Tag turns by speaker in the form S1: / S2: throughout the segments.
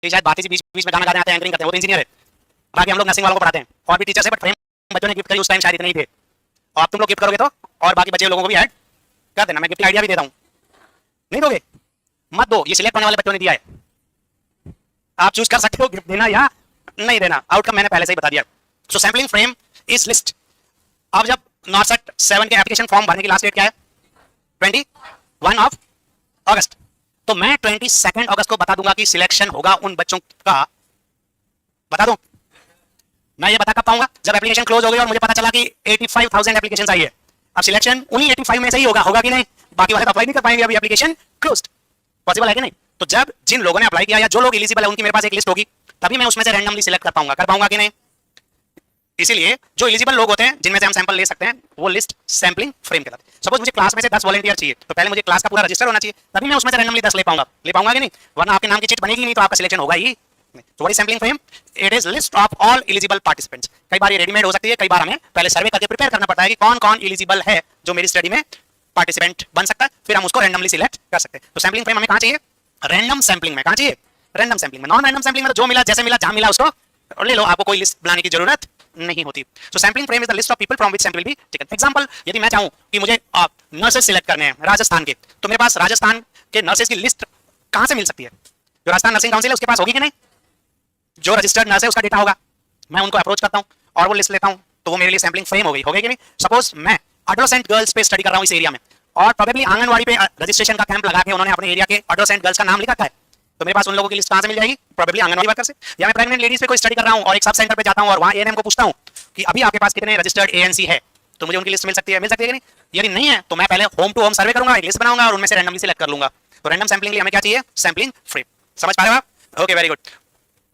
S1: कि शायद भारती जी बीच बीच में गाना गाने आते हैं, एंकरिंग करते हैं, वो तो इंजीनियर है। बाकी हम लोग नर्सिंग वालों को पढ़ाते हैं और भी टीचर्स है, बट फ्रेम बच्चों ने गिफ्ट करी उस टाइम शायद इतने ही थे। और अब तुम लोग गिफ्ट करोगे तो और बाकी बच्चे लोगों को भी ऐड कर देना। मैं गिफ्ट आइडिया भी देता हूँ, नहीं दोगे मत दो, ये सिलेक्ट होने वाले बच्चों ने दिया है। आप चूज कर सकते हो गिफ्ट देना या नहीं देना, आउटकम मैंने पहले से ही बता दिया। सो सैम्पलिंग फ्रेम इज लिस्ट। अब जब नॉर्सेट 7 के एप्लीकेशन फॉर्म भरने की लास्ट डेट क्या है? 21 ऑफ अगस्त। तो मैं 22 अगस्त को बता दूंगा कि सिलेक्शन होगा उन बच्चों का। बता दूं मैं ये बता कब पाऊंगा? जब एप्लीकेशन क्लोज हो गई और मुझे पता चला कि 85,000 एप्लीकेशन आई है। अब सिलेक्शन उन्हीं 85 में से ही होगा कि नहीं? बाकी वाले तो अप्लाई नहीं कर पाएंगे, अभी एप्लीकेशन क्लोज्ड। पॉसिबल है कि नहीं? तो जब जिन लोगों ने अप्लाई किया या जो लोग एलिजिबल है उनकी मेरे पास एक लिस्ट होगी, तभी मैं उसमें से रैंडमली सिलेक्ट कर पाऊंगा कि नहीं? इसीलिए जो एलिजिबल लोग होते हैं जिनमें से हम सैंपल ले सकते हैं, वो लिस्ट सैंपलिंग फ्रेम के साथ। सपोज मुझे क्लास में से 10 वॉलंटियर चाहिए, तो पहले मुझे क्लास का पूरा रजिस्टर होना चाहिए, तभी मैं उसमें से रैंडमली 10 ले पाऊंगा कि नहीं? वरना आपके नाम की चिट बनेगी नहीं तो आपका सिलेक्शन होगा ही। So what is sampling frame? It is list of all eligible participants. कई बार ये रेडीमेड हो सकती है, कई बार हमें पहले सर्वे करके प्रिपेयर करना पड़ता है कि कौन कौन एलिजिबल है जो मेरी स्टडी में पार्टिसिपेंट बन सकता है, फिर हम उसको रैंडमली सिलेक्ट कर सकते हैं। तो सैंपलिंग फ्रेम हमें कहाँ चाहिए? रैंडम सैंपलिंग में। कहाँ चाहिए? रैंडम सैंपलिंग में। नॉन रैंडम सैंपलिंग में तो जो मिला जैसे मिला जहां मिला उसको ले लो, आपको कोई लिस्ट बनाने की जरूरत नहीं होती। So sampling frame is the list of people from which sample will be taken. Example, यदि मैं चाहूं कि मुझे नर्सेस सिलेक्ट करने हैं राजस्थान के, तो मेरे पास राजस्थान के नर्सेस की लिस्ट कहां से मिल सकती है? जो राजस्थान नर्सिंग काउंसिल है उसके पास होगी कि नहीं? जो रजिस्टर्ड नर्स है उसका डेटा होगा, मैं उनको अप्रोच करता हूं और वो लिस्ट लेता हूं, तो वो मेरे लिए सैंपलिंग फ्रेम हो गई कि नहीं? सपोज मैं एडोलेसेंट गर्ल्स पे स्टडी कर रहा हूं इस एरिया में, और प्रोबेबली आंगनवाड़ी पे रजिस्ट्रेशन का कैंप लगा के उन्होंने अपने एरिया के एडोलेसेंट गर्ल्स का नाम लिखा है, तो मेरे पास उन लोगों की लिस्ट कहां से मिल जाएगी? प्रोबेबली आंगनवाड़ी वर्कर से। या मैं प्रेग्नेंट लेडीज पे कोई स्टडी कर रहा हूं और एक सब सेंटर पे जाता हूं और वहां एएनएम को पूछता हूं कि अभी आपके पास कितने रजिस्टर्ड एएनसी है, तो मुझे उनकी लिस्ट मिल सकती है कि नहीं? यदि नहीं है तो मैं पहले होम टू होम सर्वे करूंगा, एक लिस्ट बनाऊंगा और उनमें से रैंडमली सिलेक्ट कर लूंगा। तो रैंडम सैंपलिंग के लिए हमें क्या चाहिए? Sampling frame. समझ पा रहे हो आप? Okay, very good.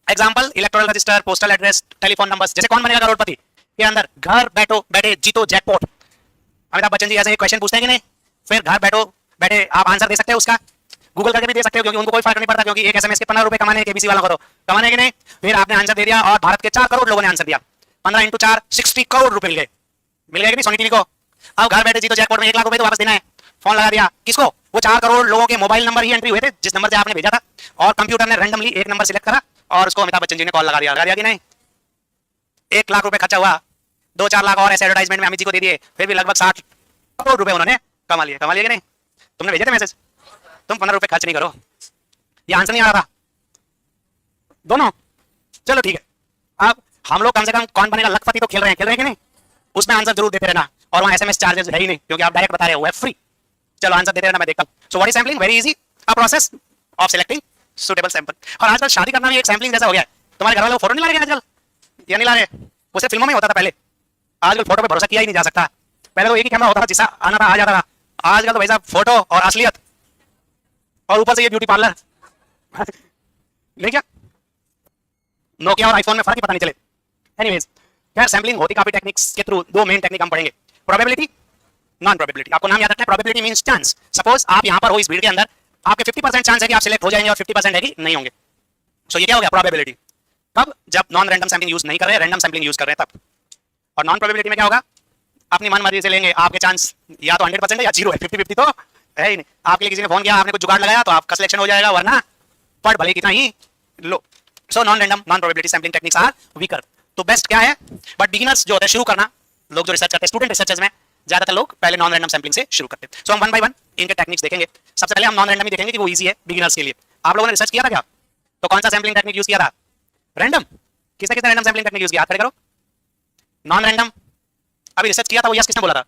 S1: Example, electoral register, postal address, telephone numbers. जैसे कौन बनेगा करोड़पति के अंदर? घर बैठे जीतो जैकपॉट। अमिताभ बच्चन जी ऐसे क्वेश्चन पूछते हैं कि नहीं? फिर घर बैठे आप आंसर दे सकते हो, उसका गूगल करके भी दे सकते हो, क्योंकि उनको कोई फर्क नहीं पड़ता, क्योंकि एक एसएमएस के 15 रुपए कमाने हैं केबीसी वालों को, तो कमाने कि नहीं? फिर आपने आंसर दे दिया और भारत के 4 करोड़ लोगों ने आंसर दिया, 15 × 4 60 करोड़ रुपए मिल गए कि नहीं सोनी टीवी को? अब घर बैठे जीतो जैकपॉट में 1 लाख रुपए तो वापस देना है। फोन लगा दिया किसको? वो 4 करोड़ लोगों के मोबाइल नंबर ही एंट्री हुए थे जिस नंबर से आपने भेजा था, और कंप्यूटर ने रैंडमली एक नंबर सिलेक्ट करा और उसको अमिताभ बच्चन जी ने कॉल लगा दिया कि नहीं? 1 लाख रुपए खर्चा हुआ, 2-4 लाख और ऐसे एडवर्टाइजमेंट में अमित जी को दे दिए, फिर भी लगभग 60 करोड़ रुपए उन्होंने कमा लिए कि नहीं? तुमने भेजे थे मैसेज, तुम 15 रुपए खर्च नहीं करो। ये आंसर नहीं आ रहा था दोनों? चलो ठीक है, अब हम लोग कम से कम कौन बनेगा लखपति तो खेल रहे हैं कि नहीं? उसमें आंसर जरूर देते रहना, और वहां एसएमएस चार्जेस है ही नहीं, क्योंकि आप डायरेक्ट बता रहे हो फ्री। चलो आंसर देते रहना, मैं देखता हूं। So what is sampling? Very easy, a process of selecting suitable sample. और आजकल शादी करना भी एक सैंपलिंग जैसा हो गया है। तुम्हारे घर वाले फोटो नहीं ला रहे आजकल? ये नहीं ला रहे, वो सिर्फ फिल्मों में होता था पहले। आजकल फोटो पे भरोसा किया ही नहीं जा सकता। पहले तो एक ही कैमरा होता था, जिसका आना था आ जाता था। आजकल तो भाई साहब फोटो और असलियत और ऊपर से ये ब्यूटी पार्लर नहीं क्या? नोकिया और आईफोन में फर्क ही पता नहीं चले। एनीवेज, खैर सैंपलिंग होती काफी टेक्निक्स के थ्रू। 2 मेन टेक्निक हम पढ़ेंगे, प्रोबेबिलिटी, नॉन प्रोबेबिलिटी। आपको नाम याद रखना है, प्रोबेबिलिटी मींस चांस। सपोज आप यहां पर हो इस भीड़ के अंदर, आपके 50% चांस है कि आप सिलेक्ट हो जाएंगे और 50% है कि नहीं होंगे। सो ये क्या हो गया? प्रोबेबिलिटी। कब? जब नॉन रैंडम सैंपलिंग यूज नहीं कर रहे, रैंडम सैंपलिंग यूज कर रहे हैं तब। और नॉन प्रोबेबिलिटी में क्या होगा? अपनी मनमर्जी से लेंगे, आपके चांस या तो 100% है या 0 है, 50-50 तो है ही नहीं। आपके लिए किसी ने फोन किया, आपने कुछ जुगाड़ लगाया तो आपका सिलेक्शन हो जाएगा, वरना पढ़ भले कितना ही लो। So non random, non probability sampling techniques are weaker. तो बेस्ट क्या है? बट बिगिनर्स जो होते हैं शुरू करना, लोग जो रिसर्च करते हैं, स्टूडेंट रिसर्चर्स में ज्यादातर लोग पहले नॉन रैंडम सैंपलिंग से शुरू करते हैं। सो हम 1 बाय 1 इनके टेक्निक्स देखेंगे। सबसे पहले हम नॉन रैंडम ही देखेंगे कि वो इजी है बिगिनर्स के लिए। आप लोगों ने रिसर्च किया था क्या? तो कौन सा सैंपलिंग टेक्निक यूज किया था? रैंडम। किसने रैंडम सैंपलिंग टेक्निक यूज किया? खड़े करो। नॉन रैंडम अभी रिसर्च किया था, वो यस किसने बोला था?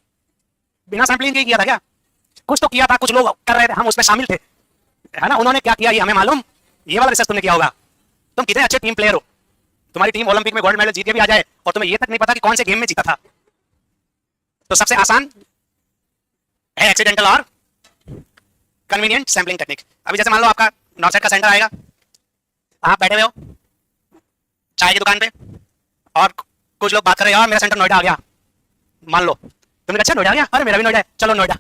S1: बिना सैंपलिंग के किया था क्या? कुछ तो किया था, कुछ लोग कर रहे थे, हम उसमें शामिल थे, है ना? उन्होंने क्या किया ये हमें मालूम। ये वाला रिसर्च तुमने किया होगा। तुम कितने अच्छे टीम प्लेयर हो, तुम्हारी टीम ओलंपिक में गोल्ड मेडल जीत के भी आ जाए और तुम्हें ये तक नहीं पता कि कौन से गेम में जीता था। तो सबसे आसान है एक्सीडेंटल और कन्वीनियंट सैंपलिंग टेक्निक। अभी जैसे मान लो आपका नॉर्सेट का सेंटर आएगा, आप बैठे हुए हो चाय की दुकान पे और कुछ लोग बात कर रहे हो, मेरा सेंटर नोएडा आ गया। मान लो तुमने अच्छा नोएडा आ गया, अरे मेरा भी नोएडा है, चलो Noida.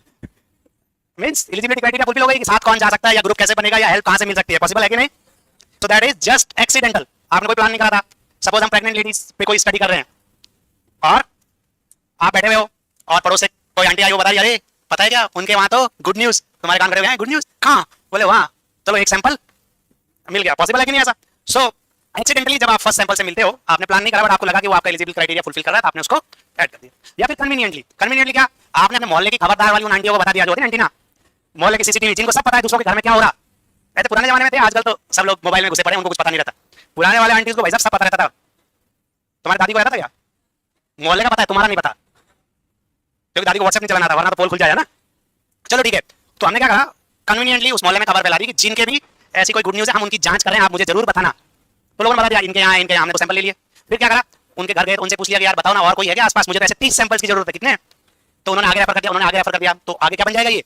S1: Means eligibility criteria fulfil हो गई कि साथ कौन जा सकता है या ग्रुप कैसे बनेगा या हेल्प कहां से मिल सकती है, पॉसिबल है कि नहीं? So that is just accidental. आपने कोई प्लान नहीं करा था। सपोज हम प्रेग्नेंट लेडीज पे कोई स्टडी कर रहे हैं और आप बैठे हुए हो और पड़ोस से कोई आंटी आई, वो बता रही अरे पता है क्या उनके वहां तो गुड न्यूज, तुम्हारे कान खड़े हुए हैं गुड न्यूज कहां? बोले वहां, चलो एक सैंपल मिल गया। पॉसिबल है कि नहीं ऐसा? सो एक्सीडेंटली जब आप फर्स्ट सैंपल से मिलते हो, आपने प्लान नहीं करा, बट आपको लगा कि वो आपका एलिजिबल क्राइटेरिया फुलफिल कर रहा है, तो आपने उसको ऐड कर दिया। या फिर कन्वीनियंटली क्या, आपने अपने मोहल्ले की खबरदार वाली उन आंटियों को बता दिया, जो होती है एंटीना, मोहल्ले की सीसीटीवी, जिनको सब पता है दूसरों के घर में क्या हो रहा। ऐसे पुराने जमाने में थे, आजकल तो सब लोग मोबाइल में घुसे पड़े, उनको कुछ पता नहीं रहता। पुराने वाले आंटीज को भाई साहब सब पता रहता था। तुम्हारी दादी को रहता था क्या? मोहल्ले का पता है, तुम्हारा नहीं पता, क्योंकि दादी को व्हाट्सएप नहीं चलाना था, वरना तो पोल खुल जाएगा ना। चलो ठीक है, तो हमने क्या कहा, कन्वीनियंटली उस मोहल्ले में खबर फैला दी कि जिनके भी ऐसी कोई गुड न्यूज़ है, हम उनकी जांच कर रहे हैं, आप मुझे जरूर बताना। तो लोगों ने बता दिया इनके यहाँ, हमने तो सैंपल ले लिए। फिर क्या करा, उनके घर गए, उनसे पूछ लिया कि यार बताओ ना और कोई है क्या आसपास, मुझे तो ऐसे 30 सैंपल्स की जरूरत है। कितने? तो उन्होंने आगे रेफर कर दिया, तो आगे क्या बन जाएगा ये?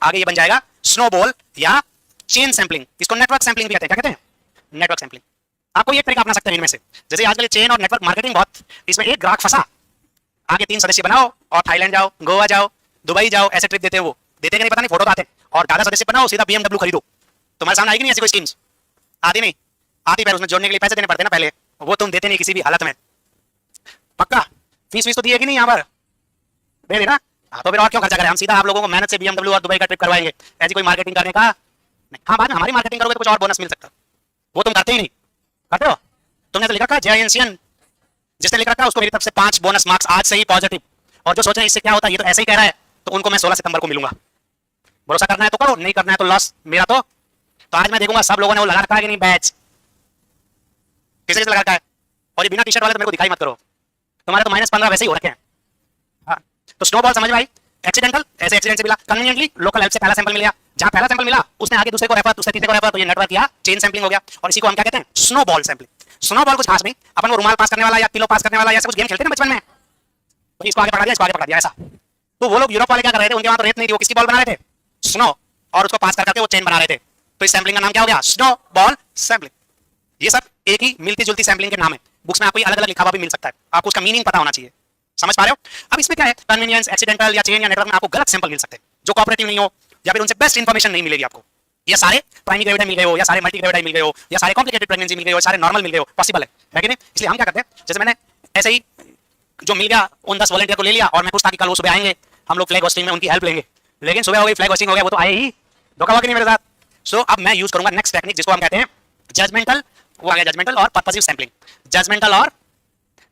S1: आगे ये बन जाएगा स्नोबॉल या चेन सैंपलिंग। इसको नेटवर्क सैंपलिंग भी कहते हैं। क्या कहते हैं? Network sampling. आपको एक तरीका अपना सकते हैं इनमें से, जैसे आजकल चेन और नेटवर्क मार्केटिंग बहुत, इसमें एक ग्राहक फंसा, आगे 3 सदस्य बनाओ और थाईलैंड जाओ, गोवा जाओ, दुबई जाओ, ऐसे ट्रिप देते हैं। वो देते कि नहीं पता नहीं, फोटो आते हैं। और ज्यादा सदस्य बनाओ, सीधा BMW खरीदो। तुम्हारे सामने आएगी नहीं ऐसी कोई स्कीम्स? आती नहीं आती, पर उसमें जोड़ने के लिए पैसे देने पड़ते हैं ना पहले, वो तुम देते नहीं किसी भी हालत में। पक्का फीस तो दी है कि नहीं? यहाँ पर दे देना। हाँ, तो फिर और क्यों खर्चा करें, हम सीधा आप लोगों को मेहनत से BMW और दुबई का ट्रिप करवाएंगे। ऐसी कोई मार्केटिंग करने का नहीं। हाँ, बाद में हमारी मार्केटिंग करोगे तो कुछ और बोनस मिल सकता है, वो तुम करते ही नहीं। करते हो? तुमने तो लिख रखा है JINCN, जिसने लिख रखा है उसको मेरी तरफ से 5 बोनस मार्क्स आज से ही पॉजिटिव। और जो सोच रहे हैं इससे क्या होता है, ये तो ऐसे ही कह रहा है, तो उनको मैं 16 सितंबर को मिलूंगा। भरोसा करना है तो करो, नहीं करना है तो लॉस मेरा। तो आज मैं देखूंगा सब लोगों ने वो लगा रखा है कि नहीं बैच, किसे लगा रखा है। और ये बिना टी-शर्ट वाले तो मेरे को दिखाई मत करो, तुम्हारे तो -15 वैसे ही हो रखे हैं। हाँ, तो स्नोबॉल समझ में आई? एक्सीडेंटल, ऐसे एक्सीडेंट से मिला। कन्वीनियंटली लोकल हेल्प से पहला सैंपल मिल गया, जहां पहला सैंपल मिला उसने आगे दूसरे को रेफर, दूसरे तीसरे को रेफर, तो ये नेटवर्क या चेन सैंपलिंग हो गया। और इसी को हम क्या कहते हैं? Snowball sampling. स्नोबॉल कुछ खास नहीं, अपन वो रुमाल पास करने वाला या किलो पास करने वाला ऐसे कुछ गेम खेलते हैं ना बचपन में, तो इसको आगे पकड़ा दिया, इसको आगे पकड़ा दिया, ऐसा। तो वो लोग यूरोप वाले क्या कर रहे थे, उनके वहां तो रेत नहीं थी, वो किसकी बॉल बना रहे थे? स्नो, और उसको पास करके वो चेन बना रहे थे। तो इस सैंपलिंग का नाम क्या हो गया? Snowball sampling. ये सब एक ही मिलती जुलती सैंपलिंग के नाम है। बुक्स में आपको अलग अलग लिखा हुआ भी मिल सकता है, आपको उसका मीनिंग पता होना चाहिए। समझ पा रहे हो? अब इसमें क्या है, कन्वीनियंस, एक्सीडेंटल या चेन या नेटवर्क में आपको गलत सैंपल मिल सकते हैं, जो कोऑपरेटिव नहीं हो, या फिर उनसे बेस्ट इंफॉर्मेशन नहीं मिलेगी आपको। या सारे प्राइमरी ग्रेविटाई मिल गए हो, या सारे मल्टी ग्रेविटाई मिल गए हो, या सारे कॉम्प्लिकेटेड प्रेगनेंसी मिल गए हो, सारे नॉर्मल मिल गए हो, पॉसिबल है कि नहीं? इसलिए हम क्या करते हैं, जैसे मैंने ऐसे ही जो मिल गया उन 10 वॉलंटियर को ले लिया, और मैं खुश था कि कल वो सुबह आएंगे, हम लोग फ्लैग होस्टिंग में उनकी हेल्प लेंगे। लेकिन सुबह हो गई, फ्लैग होस्टिंग हो गया, वो तो आए ही, धोखा हुआ कि नहीं मेरे साथ? सो अब मैं यूज करूंगा नेक्स्ट टेक्निक, जिसको हम कहते हैं जजमेंटल। वो आ गया जजमेंटल और पर्पसिव सैंपलिंग। जजमेंटल, और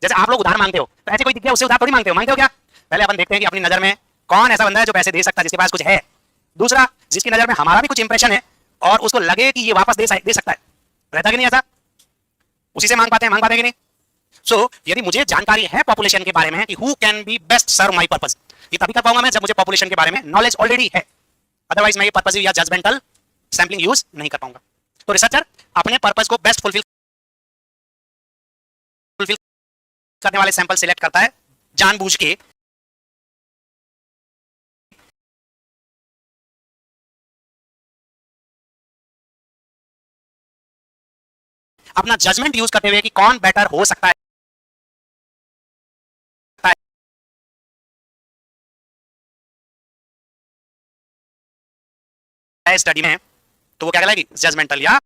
S1: जैसे आप लोग उधार मांगते हो, तो ऐसे कोई दिख गया उससे उधार थोड़ी मांगते हो क्या? पहले अपन देखते हैं कि अपनी नजर में कौन ऐसा बंदा है जो पैसे दे सकता है, जिसके पास कुछ है। दूसरा, जिसकी नजर में हमारा भी कुछ इंप्रेशन है और उसको लगे कि ये वापस दे सकता है, रहता कि नहीं ऐसा? उसी से मांग पाते हैं कि नहीं? सो यदि मुझे जानकारी है पॉपुलेशन के बारे में कि who can be best serve my purpose, ये तभी कर पाऊंगा मैं जब मुझे पॉपुलेशन के बारे में नॉलेज ऑलरेडी है। अदरवाइज मैं ये पर्पसिव या जजमेंटल सैंपलिंग यूज नहीं कर पाऊंगा। तो रिसर्चर अपने पर्पस को बेस्ट फुलफिल करने वाले सैंपल सिलेक्ट करता है, जानबूझ के अपना जजमेंट यूज करते हुए कि कौन बेटर हो सकता है स्टडी में, तो वो क्या कहलाएगी? जजमेंटल। या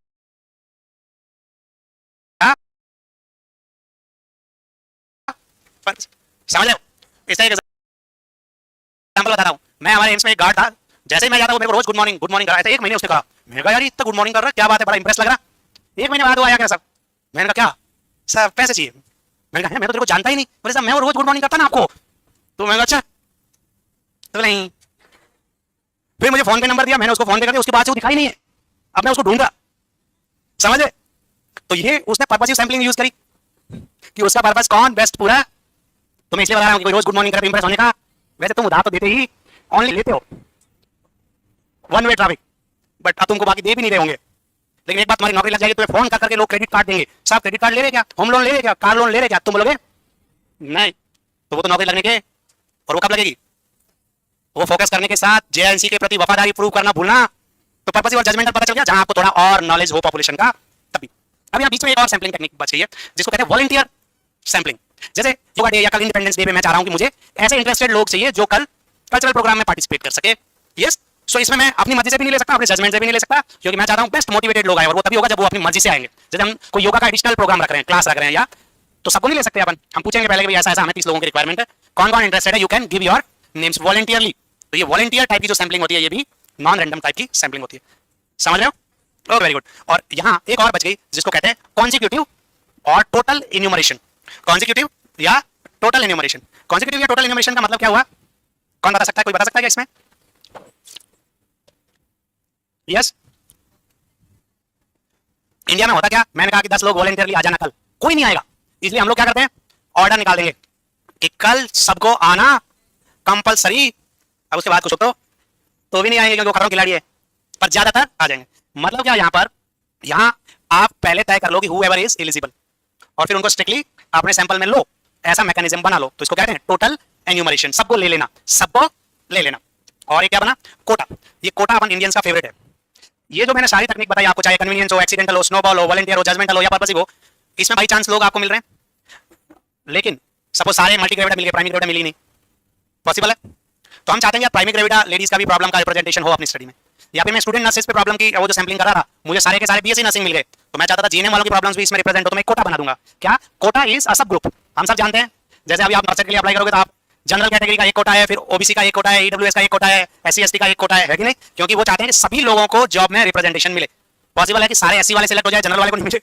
S1: समझ लो, इस तरह एग्जांपल बता रहा हूं। मैं हमारे एम्स में एक गार्ड था, जैसे ही मैं जाता हूं मेरे को रोज गुड मॉर्निंग करा। 1 महीने उसने कहा, मैंने कहा यार इतना गुड मॉर्निंग कर रहा है, क्या बात है, बड़ा इंप्रेस लग रहा। 1 महीने बाद वो आया, क्या सर? मैंने कहा क्या सर, पैसे चाहिए। मैंने कहा मैं तो तेरे को जानता ही नहीं। बोले सर मैं रोज गुड मॉर्निंग करता ना आपको। तो मैंने कहा अच्छा, तो नहीं। फिर मुझे फोन पे नंबर दिया, मैंने उसको फोन पे कर दिया, उसके बाद से वो दिखाई नहीं है। अब मैं उसको ढूंढा, समझे? तो ये उसने पर्पसिव सैंपलिंग यूज करी कि उसका पर्पस कौन बेस्ट पूरा। तो मैं इसलिए बता रहा हूं कि कोई रोज गुड मॉर्निंग करे इंप्रेस होने का। वैसे तुम उधार तो देते ही, ऑनली लेते हो, वन वे ट्रैफिक, बट अब तुमको बाकी दे भी नहीं रहे होंगे। लेकिन एक बात, तुम्हारी नौकरी लग जाएगी, तुम्हें फोन कर करके लोग क्रेडिट कार्ड देंगे, साहब क्रेडिट कार्ड ले रहे क्या, होम लोन ले रहे क्या, कार लोन ले रहे क्या? तुम बोलोगे नहीं, तो वो तो नौकरी लगने के, और वो कब लगेगी? वो फोकस करने के साथ जेएनसी के प्रति वफादारी प्रूव करना भूलना। तो पर्पसिव और जजमेंटल पता चल गया, जहां आपको थोड़ा और नॉलेज हो पॉपुलेशन का, तभी। अब यहाँ बीच में एक और सैंपलिंग टेक्निक बच गई है, जिसको कहते हैं वॉलंटियर सैंपलिंग। जैसे योगा डे या कल इंडिपेंडेंस डे पे मैं चाह रहा हूं कि मुझे ऐसे इंटरेस्टेड लोग चाहिए जो कल कल्चरल प्रोग्राम में पार्टिसिपेट कर सके। यस, सो इसमें मैं अपनी मर्जी से भी नहीं ले सकता, अपने जजमेंट से भी नहीं ले सकता, क्योंकि मैं चाहता हूं बेस्ट मोटिवेटेड लोग आए, और वो तभी होगा जब वो अपनी मर्जी से आएंगे। जैसे हम कोई योगा का एडिशनल प्रोग्राम रख रहे हैं, क्लास रख रहे हैं, या तो सबको नहीं ले सकते अपन। हम पूछेंगे पहले कि ऐसा ऐसा हमें 30 लोगों की रिक्वायरमेंट है, कौन कौन इंटरेस्टेड है, you can give your names voluntarily. तो ये वॉलंटियर टाइप की जो सैंपलिंग होती है, ये भी नॉन रैंडम टाइप की सैंपलिंग होती है। समझ रहे हो? Okay very good. और यहाँ एक और बच गई जिसको कहते हैं कॉन्जिक्यूटिव और टोटल इन्यूमरेशन। कॉन्जिक्यूटिव या टोटल इन्यूमरेशन। कॉन्जिक्यूटिव या टोटल इन्यूमरेशन का मतलब क्या हुआ? कौन बता सकता है? कोई बता सकता है क्या इसमें? यस, इंडिया में होता क्या, मैंने कहा कि 10 लोग वॉलंटियरली आ जाना कल, कोई नहीं आएगा, इसलिए हम लोग क्या करते हैं, ऑर्डर निकाल देंगे कि कल सबको आना कंपलसरी। अब उसके बाद कुछ तो भी नहीं आएंगे क्योंकि वो खतरों खिलाड़ी है, पर ज्यादातर आ जाएंगे। मतलब क्या, यहाँ पर आप पहले तय कर लो कि हूएवर इज एलिजिबल और फिर उनको स्ट्रिक्टली अपने सैंपल में लो, ऐसा मैकेनिज्म बना लो। तो इसको कहते हैं टोटल एन्यूमरेशन, सबको ले लेना, सबको ले लेना। और ये क्या बना, कोटा। ये कोटा अपन इंडियंस का फेवरेट है। ये जो मैंने सारी तकनीक बताई आपको, चाहे कन्वीनियंस हो, एक्सीडेंटल हो, स्नोबॉल हो, वॉलंटियर हो, जजमेंटल हो या पर्पसिव हो, इसमें बाई चांस लोग आपको मिल रहे हैं, लेकिन सपोज सारे मल्टी ग्रेविटा मिल गए, प्राइमरी ग्रेविटा मिली नहीं, पॉसिबल है? तो हम चाहते हैं यार प्राइमरी ग्रेविटा लेडीज का भी प्रॉब्लम का रिप्रेजेंटेशन हो अपनी स्टडी में। या फिर मैं स्टूडेंट नर्सेस पे प्रॉब्लम की वो जो सैंपलिंग कर रहा था, मुझे सारे के सारे बीएससी नर्सिंग मिल गए, तो मैं चाहता था जीएनएम वालों की प्रॉब्लम्स भी इसमें रिप्रेजेंट हो, तो मैं कोटा बना दूंगा। क्या कोटा इज अ सब ग्रुप। हम सब जानते हैं, जैसे अभी आप नर्सेट के लिए अप्लाई करोगे तो आप जनरल कैटेगरी का एक कोटा है, फिर ओबीसी का एक कोटा है, ईडब्ल्यूएस का एक कोटा है, एससी एसटी का एक कोटा है कि नहीं? क्योंकि वो चाहते हैं कि सभी लोगों को जॉब में रिप्रेजेंटेशन मिले। पॉसिबल है कि सारे एससी वाले सिलेक्ट हो जाए, जनरल वाले को नहीं मिले,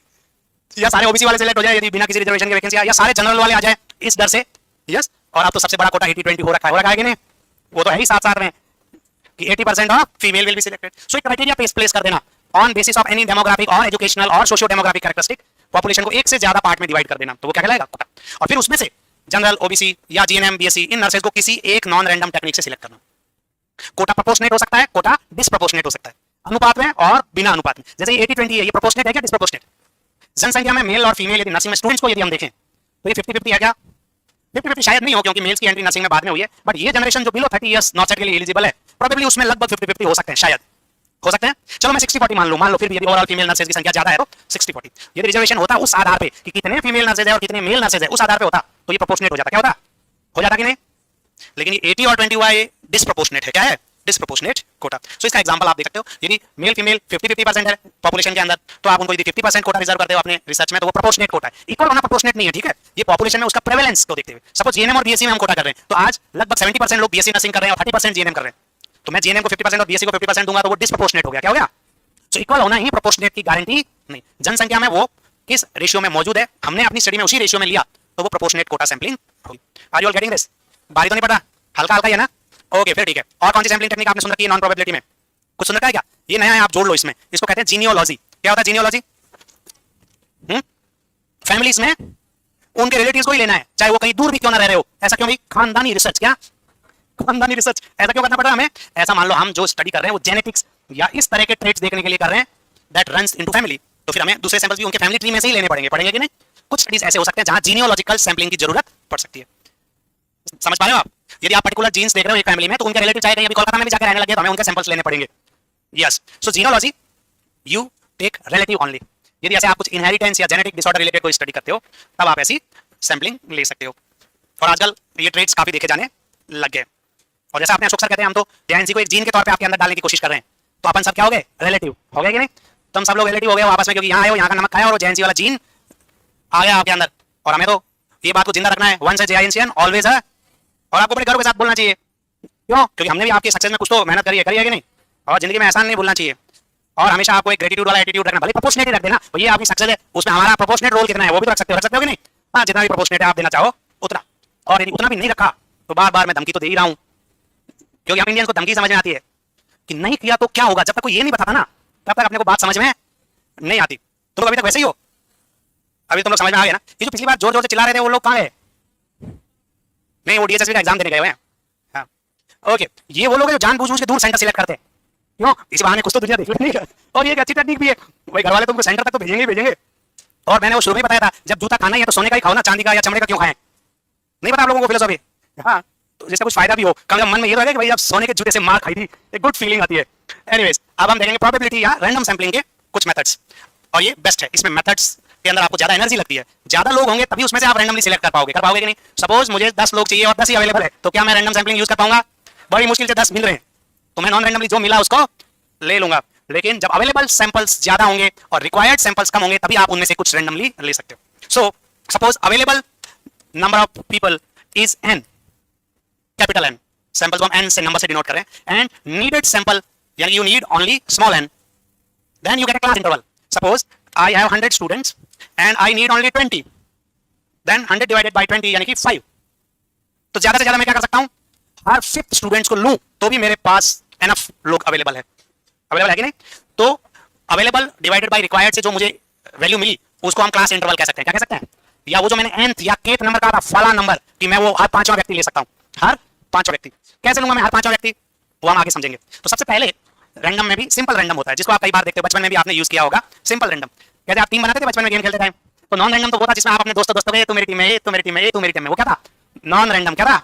S1: या सारे ओबीसी वाले सिलेक्ट हो जाए यदि बिना किसी रिजर्वेशन के वैकेंसी, या सारे जनरल वाले आ जाए इस डर से। यस, और अब तो सबसे बड़ा कोटा 80-20 हो रखा है कि नहीं? वो तो है ही साथ साथ में कि 80% of female will be selected. So एक क्राइटेरिया प्लेस कर देना on basis of any demographic और एजुकेशनल और सोशियो डेमोग्राफिक कैरेक्टरिस्टिक, पॉपुलेशन को एक से ज्यादा पार्ट में डिवाइड कर देना, तो वो क्या कहलाएगा, कोटा। और फिर उसमें से जनरल, ओबीसी या जीएनएम, बीएससी, इन नर्सेज को किसी एक नॉन रैंडम टेक्निक से सिलेक्ट करना। कोटा प्रोपोर्शनेट हो सकता है, कोटा डिस्प्रोपोर्शनेट हो सकता है, अनुपात में और बिना अनुपात में। जैसे 80-20 है, ये प्रोपोर्शनेट है क्या डिस्प्रोपोर्शनेट? जनसंख्या में मेल और फीमेल यदि नर्सिंग में स्टूडेंट्स को यदि हम देखें तो ये 50-50 है क्या? 50-50 शायद नहीं हो क्योंकि मेल्स की एंट्री नर्सिंग में बाद में हुई है, बट ये जनरेशन जो बिलो 30 इयर्स नॉर्थ साइड के लिए एलिजिबल है, प्रोबेबली उसमें लगभग 50-50 हो सकते हैं, शायद हो सकते हैं। चलो मैं 60-40 मान लो फिर भी यदि ओवरऑल फीमेल नर्सेज की संख्या ज्यादा है तो 60-40। यदि रिजर्वेशन होता उस आधार पे कि कितने फीमेल नर्सेज है और कितने मेल नर्सेज है, उस आधार पे होता तो ये प्रोपोर्शनेट हो जाता। क्या होता? हो जाता कि नहीं? लेकिन ये 80 और 20 हुआ, ये डिस्प्रोपोर्शनेट है। क्या है? डिस्प्रोपोर्शनेट कोटा। सो इसका एग्जांपल आप देख सकते हो, यदि मेल फीमेल 50-50% है पॉपुलेशन के अंदर, तो आप उनको यदि 50% कोटा रिजर्व करते हो अपने रिसर्च में, तो वो प्रोपोर्शनेट कोटा है। इक्वल होना प्रोपोर्शनेट नहीं है, ठीक है? ये पॉपुलेशन में उसका प्रेवलेंस को देखते हुए, सपोज जीएनएम और बीएससी में हम कोटा कर रहे हैं, तो आज लगभग 70% लोग बीएससी नर्सिंग कर रहे हैं और 30% जीएनएम कर रहे हैं, तो मैं जीएनएम को 50% और बीएससी को 50% दूंगा, तो वो डिस्प्रोपोर्शनेट हो गया। क्या हो गया? तो इक्वल होना ही प्रोपोर्शनेट की गारंटी नहीं। जनसंख्या में वो किस रेशियो में मौजूद है, हमने अपनी स्टडी में उसी रेशियो में लिया, तो वो प्रोपोर्शनेट कोटा सैंपलिंग होगी। Are you all getting this? भारी तो नहीं पड़ा, हल्का हल्का ही है ना? ओके फिर ठीक है। और कौन सी सैंपलिंग टेक्निक आपने सुन रखी है नॉन प्रोबेबिलिटी में? कुछ सुन रखा है क्या? ये नया है, आप जोड़ लो इसमें। इसको कहते हैं जीनियोलॉजी। क्या होता है जीनियोलॉजी? फैमिलीज में उनके रिलेटिव्स को ही लेना है, चाहे वो कहीं दूर भी क्यों ना रह रहे हो। ऐसा क्यों भाई? खानदानी रिसर्च। क्या खानदानी रिसर्च? ऐसा क्यों करना पड़ रहा है हमें? ऐसा मान लो हम जो स्टडी कर रहे हैं वो जेनेटिक्स या इस तरह के ट्रेट्स देखने के लिए कर रहे हैं दैट रन्स इनटू फैमिली, तो फिर हमें दूसरे सैंपल्स भी उनके फैमिली ट्री में से ही लेने पड़ेंगे कि नहीं? कुछ स्टडीज ऐसे हो सकते हैं जहां जीनियोलॉजिकल सैंपलिंग की जरूरत पड़ सकती है। समझ पा रहे हो आप? यदि आप पर्टिकुलर जीन्स देख रहे हो एक फैमिली में, तो उनके रिलेटिव चाहे कहीं अभी कोलकाता में भी जाकर रहने लगे तो हमें उनके सैंपल्स लेने पड़ेंगे। Yes, so genealogy you take relative only. यदि ऐसे आप कुछ इनहेरिटेंस या जेनेटिक डिसऑर्डर रिलेटेड कोई स्टडी करते हो, तब आप ऐसी सैंपलिंग ले सकते हो। और आजकल ये ट्रेड्स काफी देखे जाने लग गए। और जैसा आपने अशोक सर कहते हैं, हम तो जेएनसी को एक जीन के तौर पे आपके अंदर डालने की कोशिश कर रहे हैं, तो अपन सब क्या हो गए? रिलेटिव हो गए कि नहीं? तो हम सब लोग रिलेटिव हो गए आपस में, क्योंकि यहाँ आए हो, यहाँ का नमक खाया और जेएनसी वाला जीन आ गया आपके अंदर। और हमें तो ये बात को जिंदा रखना है, वंस है जेएनसीएन ऑलवेज है। और आपको बड़े गर्व के साथ बोलना चाहिए, क्यों? क्योंकि हमने भी आपके सक्सेस में कुछ तो मेहनत करी है कि नहीं? और जिंदगी में एहसान नहीं भूलना चाहिए। और हमेशा आपको एक ग्रेटिट्यूड वाला एटीट्यूड रखना, भले प्रोपोर्शनेट ही रख देना, ये आपकी सक्सेस है, उसमें हमारा प्रोपोर्शनेट रोल कितना है वो भी तो रख सकते हो कि नहीं? हाँ, जितना भी प्रोपोर्शनेट है आप देना चाहो उतना, और यदि उतना भी नहीं रखा तो बार बार मैं धमकी तो दे ही रहा हूँ, क्योंकि हम इंडियंस को धमकी समझ में आती है कि नहीं किया तो क्या होगा। जब तक कोई ये नहीं बताता ना, तब तक अपने को बात समझ में नहीं आती। तुम अभी तक वैसे ही हो, अभी तुम लोग समझ में आ गए ना? ये जो पिछली बार जोर जोर से चिल्ला रहे थे वो लोग कहाँ गए? नहीं, वो डीएचएसपी का एग्जाम देने गए हुए हैं। हाँ ओके, ये वो लोग हैं जो जानबूझ के दूर सेंटर सिलेक्ट करते हैं, क्यों? इसी बहाने कुछ तो दुनिया देख लेनी है। और ये एक अच्छी टेक्निक भी है, भाई घर वाले तुमको सेंटर तक तो भेजेंगे। और मैंने वो शुरू में बताया था, जब जूता खाना ही है तो सोने का ही खाओ ना, चांदी का या चमड़े का क्यों खाएं? नहीं पता आप लोगों को फिलोसॉफी? हाँ, तो जिसका कुछ फायदा भी हो, कम से कम मन में ये रहेगा कि भाई अब सोने के जूते से मार खाई थी, एक गुड फीलिंग आती है। एनीवेज, अब हम देखेंगे प्रोबेबिलिटी या रैंडम सैंपलिंग के कुछ मेथड्स, और ये बेस्ट है। इसमें मेथड्स के अंदर आपको ज्यादा एनर्जी लगती है, ज्यादा लोग होंगे तभी उसमें से आप रैंडमली सिलेक्ट कर पाओगे कि नहीं? सपोज मुझे 10 लोग चाहिए और 10 ही अवेलेबल है, तो क्या मैं रैंडम सैंपलिंग यूज कर पाऊंगा? बड़ी मुश्किल से 10 मिल रहे हैं, तो मैं नॉन रैंडमली जो मिला उसको ले लूंगा। लेकिन जब अवेलेबल सैंपल्स ज्यादा होंगे और रिक्वायर्ड सैंपल्स कम होंगे, तभी आप उनमें से कुछ रैंडमली ले सकते हो। So suppose available number of people is n, capital N, samples हम n से नंबर से डिनोट करें, एंड नीडेड सैंपल यानी you need only small n, then you get a class interval. Suppose I have 100 students and I need only 20, then 100 divided by 20 यानी कि 5. तो ज्यादा से ज्यादा मैं क्या कर सकता हूं, हर 5th स्टूडेंट्स को लूं तो भी मेरे पास एनफ लोग अवेलेबल है कि नहीं. तो अवेलेबल डिवाइडेड बाय रिक्वायर्ड से जो मुझे वैल्यू मिली उसको हम क्लास इंटरवल कह सकते हैं. क्या कह सकते हैं? या वो जो मैंने nth या kth नंबर का था फला नंबर कि मैं वो हर 5वां व्यक्ति ले सकता हूं. हर 5वां व्यक्ति कैसे लूंगा मैं हर 5वां व्यक्ति, वो हम आगे समझेंगे. तो सबसे पहले रैंडम में भी सिंपल रैंडम होता है जिसको आप कई बार देखते हो, बचपन में भी आपने यूज किया होगा. सिंपल रैंडम कहते आप टीम बनाते थे बचपन में गेम खेलते टाइम. तो नॉन रैंडम तो वो था जिसमें आप अपने दोस्तों तू मेरी टीम में, तू मेरी टीम में, तू मेरी टीम में, वो क्या था? Non random. क्या था?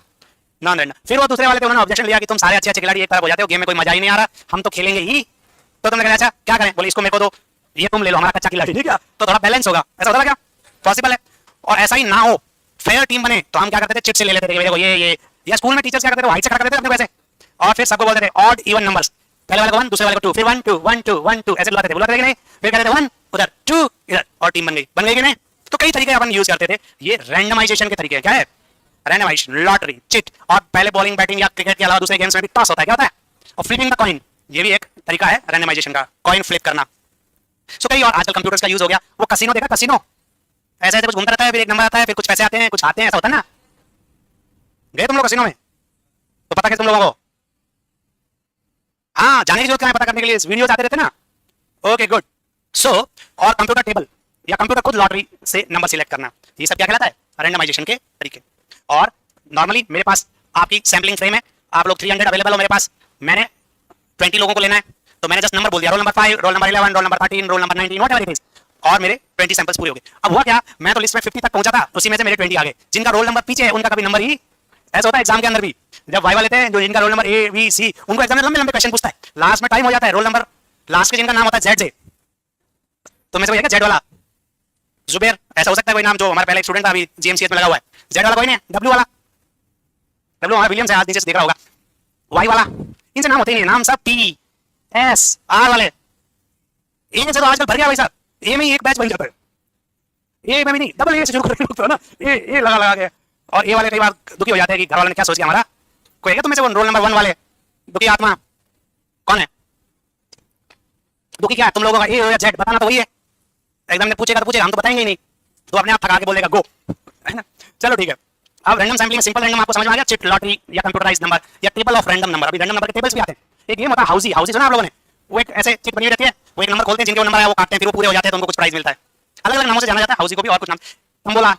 S1: Non random. फिर वो दूसरे वाले थे, उन्होंने ऑब्जेक्शन लिया कि तुम सारे अच्छे खिलाड़ी एक तरफ हो जाते हो, गेम में कोई मजा ही नहीं आ रहा, हम तो खेलेंगे ही. तो तुमने कहा अच्छा क्या करें, बोले इसको मेरे को दो, ये तुम ले लो, हमारा कच्चा खिलाड़ी. ठीक है, तो थोड़ा बैलेंस होगा. ऐसा होता था क्या? पॉसिबल है. और ऐसा ही ना हो, फेयर टीम बने तो हम क्या करते थे, चिट से ले लेते थे देखो ये. या स्कूल में टीचर्स क्या करते थे, हाइट से खड़ा कर देते थे अपने वैसे, और फिर सबको बोलते थे ऑड इवन नंबर्स. पहले वाले को 1, दूसरे वाले को 2, फिर 1 2 1 2 1 2 ऐसे बुलाते थे कि नहीं. फिर कहते थे 1 उधर 2 इधर और टीम बन गई कि नहीं. तो कई तरीके अपन यूज करते थे. ये रैंडमाइजेशन के तरीके हैं. क्या है? Randomization, lottery, chit. और पहले बॉलिंग बैटिंग या क्रिकेट के अलावा दूसरे गेम्स में भी टॉस होता है. क्या होता है? और फ्लिपिंग द कॉइन, ये भी एक तरीका है रैंडमाइजेशन का, कॉइन फ्लिप करना. सो कई और आजकल कंप्यूटर्स का यूज हो गया. वो कसिनो देखा, कसिनो ऐसे कुछ घूमता रहता है, फिर एक नंबर आता है, फिर कुछ पैसे आते हैं, कुछ आते हैं, ऐसा होता है ना. गए तुम लोग कसिनो में? तो पता कैसे तुम लोगों को? हाँ, जाने की जरूरत क्या है पता करने के लिए, वीडियोस आते रहते ना. Okay good. सो और कंप्यूटर टेबल या कंप्यूटर खुद लॉटरी से नंबर सिलेक्ट करना, ये सब क्या कहलाता है? रैंडमाइजेशन के तरीके. और नॉर्मली मेरे पास आपकी सैम्पलिंग फ्रेम है, आप लोग 300 अवेलेबल हो मेरे पास, मैंने 20 लोगों को लेना है, तो मैंने जस्ट नंबर बोल दिया, roll number 5, roll number 11, roll number 13, roll number 19, whatever it is, और मेरे 20 सैंपल्स पूरे हो गए. अब हुआ क्या, मैं तो लिस्ट में 50 तक पहुंचा था, उसी में से मेरे 20 आ गए. जिनका रोल नंबर पीछे है उनका कभी नंबर ही, ऐसा होता है एग्जाम के अंदर भी, जब वाइवा लेते हैं, जो जिनका roll number A B C, उनको एग्जाम में लंबे लंबे क्वेश्चन पूछता है, लास्ट में टाइम हो जाता है, रोल नंबर लास्ट के जिनका नाम होता है जेड से. तो मैं से जेड वाला जुबेर, ऐसा हो सकता है कोई नाम, जो हमारा पहले एक स्टूडेंट था अभी जीएमसीएच में लगा हुआ है. जेड वाला कोई नहीं है, डब्ल्यू वाला, डब्ल्यू हमारा विलियम्स है, आज नीचे से देख रहा होगा. वाई वाला, इनसे नाम होते ही नहीं, नाम सब टी एस आर वाले. ए से तो आजकल भर गया भाई साहब, ए में ही एक बैच बन जाता है. ए में भी नहीं, डबल ए से शुरू करते हो ना, ए लगा के. और ए वाले कई बार दुखी हो जाते हैं कि घर वाले ने क्या सोच किया हमारा. कोई है तुम्हें से वो रोल नंबर 1 वाले दुखी आत्मा कौन है? दुखी क्या है तुम लोगों का, ए हो या जेड, बताना तो वही है. एग्जाम में पूछेगा तो पूछेगा, हम तो बताएंगे ही नहीं, तो अपने आप थका के बोलेगा गो, है ना. चलो ठीक है. अब रैंडम सैम्पलिंग, सिंपल रैंडम आपको समझ में आ गया. चिट, लॉटरी या कंप्यूटराइज्ड नंबर या टेबल ऑफ रैंडम नंबर. अभी रैंडम नंबर के टेबल्स भी आते हैं. एक गेम होता है हाउसी. हाउसी सुना आप लोगों ने? वो एक ऐसे चिट बनी रहती है, वो एक नंबर खोलते हैं, जिनके वो नंबर है वो काटते हैं, फिर वो पूरे हो जाते हैं तो उनको कुछ प्राइस मिलता है. अलग अलग नामों से जाना जाता है हाउसी को भी, और कुछ नाम. तुम बोला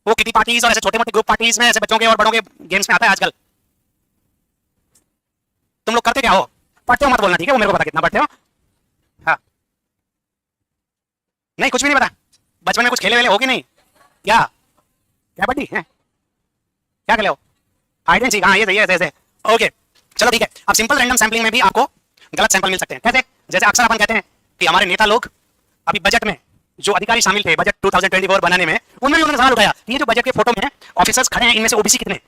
S1: वो किटी पार्टीज और ऐसे छोटे मोटे ग्रुप पार्टीज में ऐसे बच्चों के और बड़ों के गेम्स में आता है आजकल. तुम लोग करते क्या हो? पढ़ते हो मत बोलना, ठीक है? वो मेरे को पता कितना पढ़ते हो. हाँ, नहीं कुछ भी नहीं पता. बचपन में कुछ खेले वेले हो कि नहीं? क्या क्या बड्डी है, क्या खेले हो? Hide and seek. हाँ ये सही है, ऐसे. ओके चलो ठीक है. अब सिंपल रैंडम सैम्पलिंग में भी आपको गलत सैंपल मिल सकते हैं. कैसे? जैसे अक्सर अपन कहते हैं कि हमारे नेता लोग अभी बजट में जो अधिकारी शामिल थे बजट 2024 बनाने में, उनमें भी उन्होंने सवाल उठाया कि ये जो बजट के फोटो में ऑफिसर्स खड़े हैं, इनमें से ओबीसी कितने,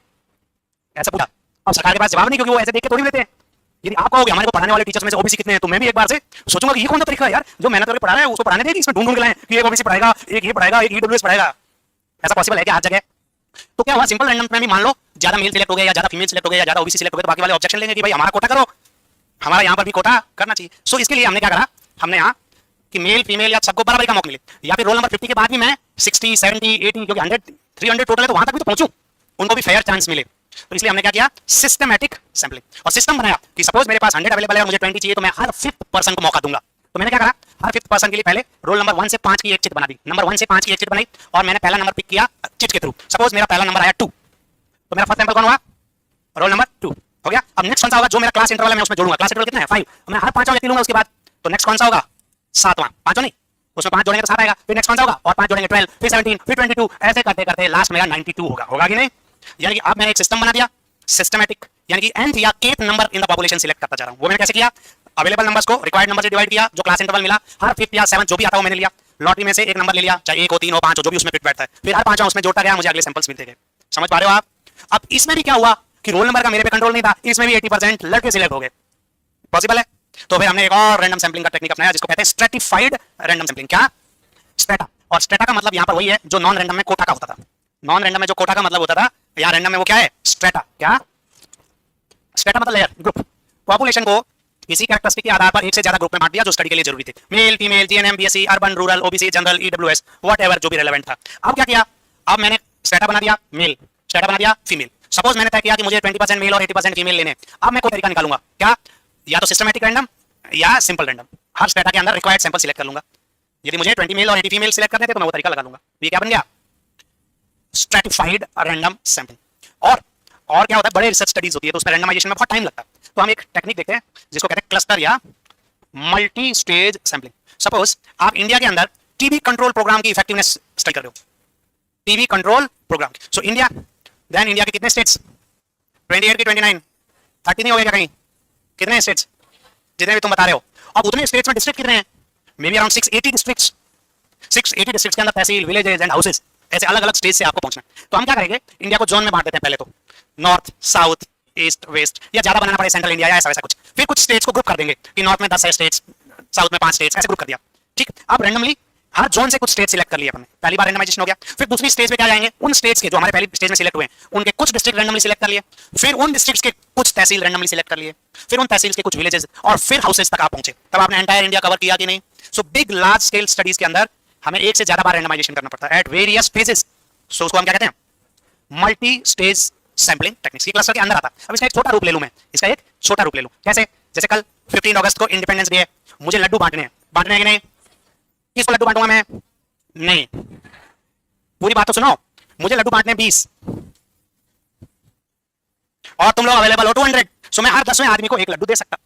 S1: ऐसा पूछा. अब सरकार के पास जवाब नहीं, क्योंकि वो ऐसे देख के थोड़ी लेते हैं. यदि आप कहोगे हमारे को पढ़ाने वाले टीचर्स में से ओबीसी कितने हैं, तो मैं भी एक बार से सोचूंगा कि ये कौन सा तरीका है यार, जो मेहनत करके पढ़ा रहा है उसको पढ़ाने देगी, इसमें ढूंढ के लाएं कि एक ओबीसी पढ़ाएगा, एक ये पढ़ाएगा, एक ईडब्ल्यूएस पढ़ाएगा. ऐसा पॉसिबल है क्या हर जगह? तो क्या हुआ, सिंपल रैंडम में भी मान लो ज्यादा मेल सिलेक्ट हो गए या ज्यादा फीमेल सिलेक्ट हो गए या ज्यादा ओबीसी सिलेक्ट हो गए, तो बाकी वाले ऑब्जेक्शन लेंगे कि भाई हमारा कोटा करो, हमारा यहाँ पर भी कोटा करना चाहिए. सो इसके लिए हमने क्या करा, हमने यहाँ कि मेल फीमेल या सबको बराबरी का मौका मिले, या फिर रोल नंबर 50 के बाद भी मैं 60 70 80 क्योंकि 100 300 टोटल है तो वहां तक भी तो पहुंचूं, उनको भी फेयर चांस मिले. तो इसलिए हमने क्या किया, सिस्टमैटिक सैंपलिंग और सिस्टम बनाया कि सपोज मेरे पास 100 अवेलेबल है और मुझे 20 चाहिए, तो मैं हर 5th पर्सन को मौका दूंगा. तो मैंने क्या करा, हर 5th पर्सन के लिए पहले रोल नंबर 1 से 5 की एक चिट बना दी, नंबर 1 से 5 की एक चिट बनाई, और मैंने पहला नंबर पिक किया चिट के थ्रू. सपोज मेरा पहला नंबर आया 2, तो मेरा फर्स्ट सैंपल कौन हुआ, रोल नंबर 2 हो गया. अब नेक्स्ट कौन सा होगा, जो मेरा क्लास इंटरवल है मैं उसमें जोड़ूंगा. क्लास इंटरवल कितना है 5, मैं हर 5वां व्यक्ति लूंगा उसके बाद. तो नेक्स्ट कौन सा होगा, 7वां. 5 नहीं, उसमें 5 जोड़ेंगे तो 7 आएगा. फिर नेक्स्ट कौन सा होगा, और 5 जोड़ेंगे 12, फिर 17, फिर 22, ऐसे करते करते लास्ट मेरा 92 होगा. होगा कि नहीं? यानी कि अब मैंने एक सिस्टम बना दिया, सिस्टमैटिक, यानी कि nth या kth number in the population select करता जा रहा हूं. वो मैंने कैसे किया, अवेलेबल नंबर्स को रिक्वायर्ड नंबर से डिवाइड किया, जो क्लास इंटरवल मिला हर 5th या 7th जो भी आता हो मैंने लिया. लॉटरी में से एक नंबर ले लिया, चाहे 1 हो 3 हो 5 हो, जो भी उसमें फिट बैठता है, फिर हर 5वां उसमें जोड़ता गया, मुझे अगले सैंपल्स मिलते गए. समझ पा रहे हो आप? अब इसमें भी क्या हुआ कि रोल नंबर का मेरे पे कंट्रोल नहीं था, इसमें भी 80% लड़के सिलेक्ट हो गए. पॉसिबल है? तो फिर हमने एक और रैंडम सैंपलिंग का टेक्निक अपनाया जिसको कहते हैं स्ट्रेटिफाइड रैंडम सैंपलिंग. क्या? स्ट्रेटा. और स्ट्रेटा का मतलब यहां पर वही है जो नॉन रैंडम में कोटा का होता था. नॉन रैंडम में जो कोटा का मतलब होता था, या रैंडम में वो क्या है, स्ट्रेटा. क्या? स्ट्रेटा मतलब लेयर, ग्रुप. पॉपुलेशन को किसी कैरेक्टरिस्टिक के आधार पर एक से ज्यादा ग्रुप में बांट दिया जो स्टडी के लिए जरूरी थे, male female GNM BSc urban rural OBC general EWS whatever जो भी रेलेवेंट था। अब क्या किया, अब मैंने स्टेटा बना दिया मेल, स्टेटा बना दिया फीमेल। सपोज मैंने तय किया कि मुझे 20% मेल और 80% फीमेल लेने, अब मैं कोई तरीका निकालूंगा क्या, या तो सिस्टमैटिक रैंडम या सिंपल रैंडम। हर स्टेटा के अंदर रिक्वायर्ड सैंपल सिलेक्ट कर लूंगा। यदि मुझे 20 मेल और 80 फीमेल सिलेक्ट करने थे तो मैं वो तरीका लगा लूंगा। ये क्या बन गया, स्ट्रैटिफाइड रैंडम सैंपलिंग। और क्या होता है, बड़े रिसर्च स्टडीज होती है तो उसमें रैंडमाइजेशन में बहुत टाइम लगता है। तो हम एक टेक्निक देखते हैं जिसको कहते हैं क्लस्टर या मल्टी स्टेज सैंपलिंग। सपोज आप इंडिया के अंदर टीबी कंट्रोल प्रोग्राम की इफेक्टिवनेस स्टडी कर रहे हो, TB control program. So India, then India के कितने स्टेट्स, 28 की 29, 30 नहीं हो गया कहीं, कितने स्टेट्स, जितने भी तुम बता रहे हो। अब उतने स्टेट्स में डिस्ट्रिक्ट कितने हैं, may be around 680 districts. 680 districts के अंदर तहसील, विलेजेस एंड हाउसेस, ऐसे अलग अलग स्टेज से आपको पहुंचना है। तो हम क्या करेंगे, इंडिया को जोन में बांट देते हैं पहले तो, नॉर्थ साउथ ईस्ट वेस्ट, या ज्यादा बनाना पड़े सेंट्रल इंडिया या ऐसा वैसा कुछ। फिर कुछ स्टेट्स को ग्रुप कर देंगे कि नॉर्थ में 10 है स्टेट्स, साउथ में 5 स्टेट्स, ऐसे ग्रुप कर दिया। ठीक, अब रैंडमली हर जोन से कुछ स्टेट सिलेक्ट कर लिया हमने, पहली बार रैंडमाइजेशन हो गया। फिर दूसरी स्टेज पे क्या जाएंगे, उन स्टेट्स के जो हमारे पहली स्टेज में सिलेक्ट हुए हैं उनके कुछ डिस्ट्रिक्ट रैंडमली सिलेक्ट कर लिए, फिर उन डिस्ट्रिक्ट्स के कुछ तहसील रैंडमली सिलेक्ट कर लिए, फिर उन तहसील के कुछ विलेजेस, और फिर हाउसेस तक आप पहुंचे। तब आपने एंटायर इंडिया कवर किया कि नहीं। So big large scale studies के अंदर हमें एक से ज्यादा बार रैंडमाइजेशन करना पड़ता है एट वेरियस फेजेस। सो उसको हम क्या कहते हैं, मल्टी स्टेज सैंपलिंग टेक्निक्स। ये क्लस्टर के अंदर आता है। अब इसका एक छोटा रूप ले लूं मैं, इसका एक छोटा रूप ले लूं। कैसे, जैसे कल 15 अगस्त को इंडिपेंडेंस डे है, मुझे लड्डू बांटने हैं, बांटने हैं कि नहीं, किसको लड्डू बांटूंगा मैं, नहीं, पूरी बात तो सुनो, मुझे लड्डू बांटने 20 और तुम लोग अवेलेबल हो 200, सो मैं हर 10वें आदमी को एक लड्डू दे सकता।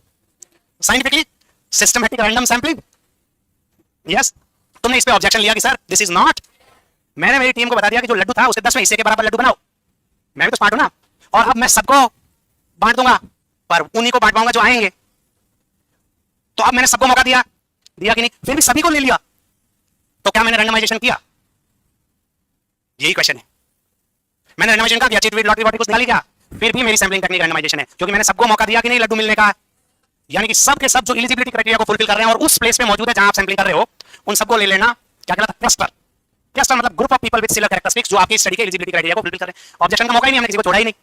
S1: Scientifically systematic random sampling. Yes, तुमने इस पे ऑब्जेक्शन लिया कि सर दिस इज नॉट, मैंने मेरी टीम को बता दिया कि जो लड्डू था उसके 10वें हिस्से के बराबर लड्डू बनाओ, मैं भी तो स्मार्ट हूं ना, और अब मैं सबको बांट दूंगा पर उन्हीं को बांट पाऊंगा जो आएंगे। तो अब मैंने सबको मौका दिया कि नहीं, फिर भी सभी को ले लिया, तो क्या मैंने रैंडमाइजेशन किया, यही क्वेश्चन है। मैंने रैंडमाइजेशन का किया, चिट लॉटरी वॉटरी कुछ निकाली क्या, फिर भी मेरी सैंपलिंग टेक्निक रैंडमाइजेशन है, क्योंकि मैंने सबको मौका दिया कि नहीं लड्डू मिलने का। यानी कि सब के सब जो एलिजिबिलिटी क्राइटेरिया को फुलफिल कर रहे हैं और उस प्लेस पे मौजूद है जहां आप सैंपलिंग कर रहे हो, उन सबको ले लेना। क्या कहलाता है, क्लस्टर। क्लस्टर मतलब group of people with similar characteristics जो आपकी स्टडी के एलिजिबिलिटी क्राइटेरिया को फुलफिल कर रहे हैं। ऑब्जेक्शन का मौका ही नहीं, हमने किसी को छोड़ा ही नहीं।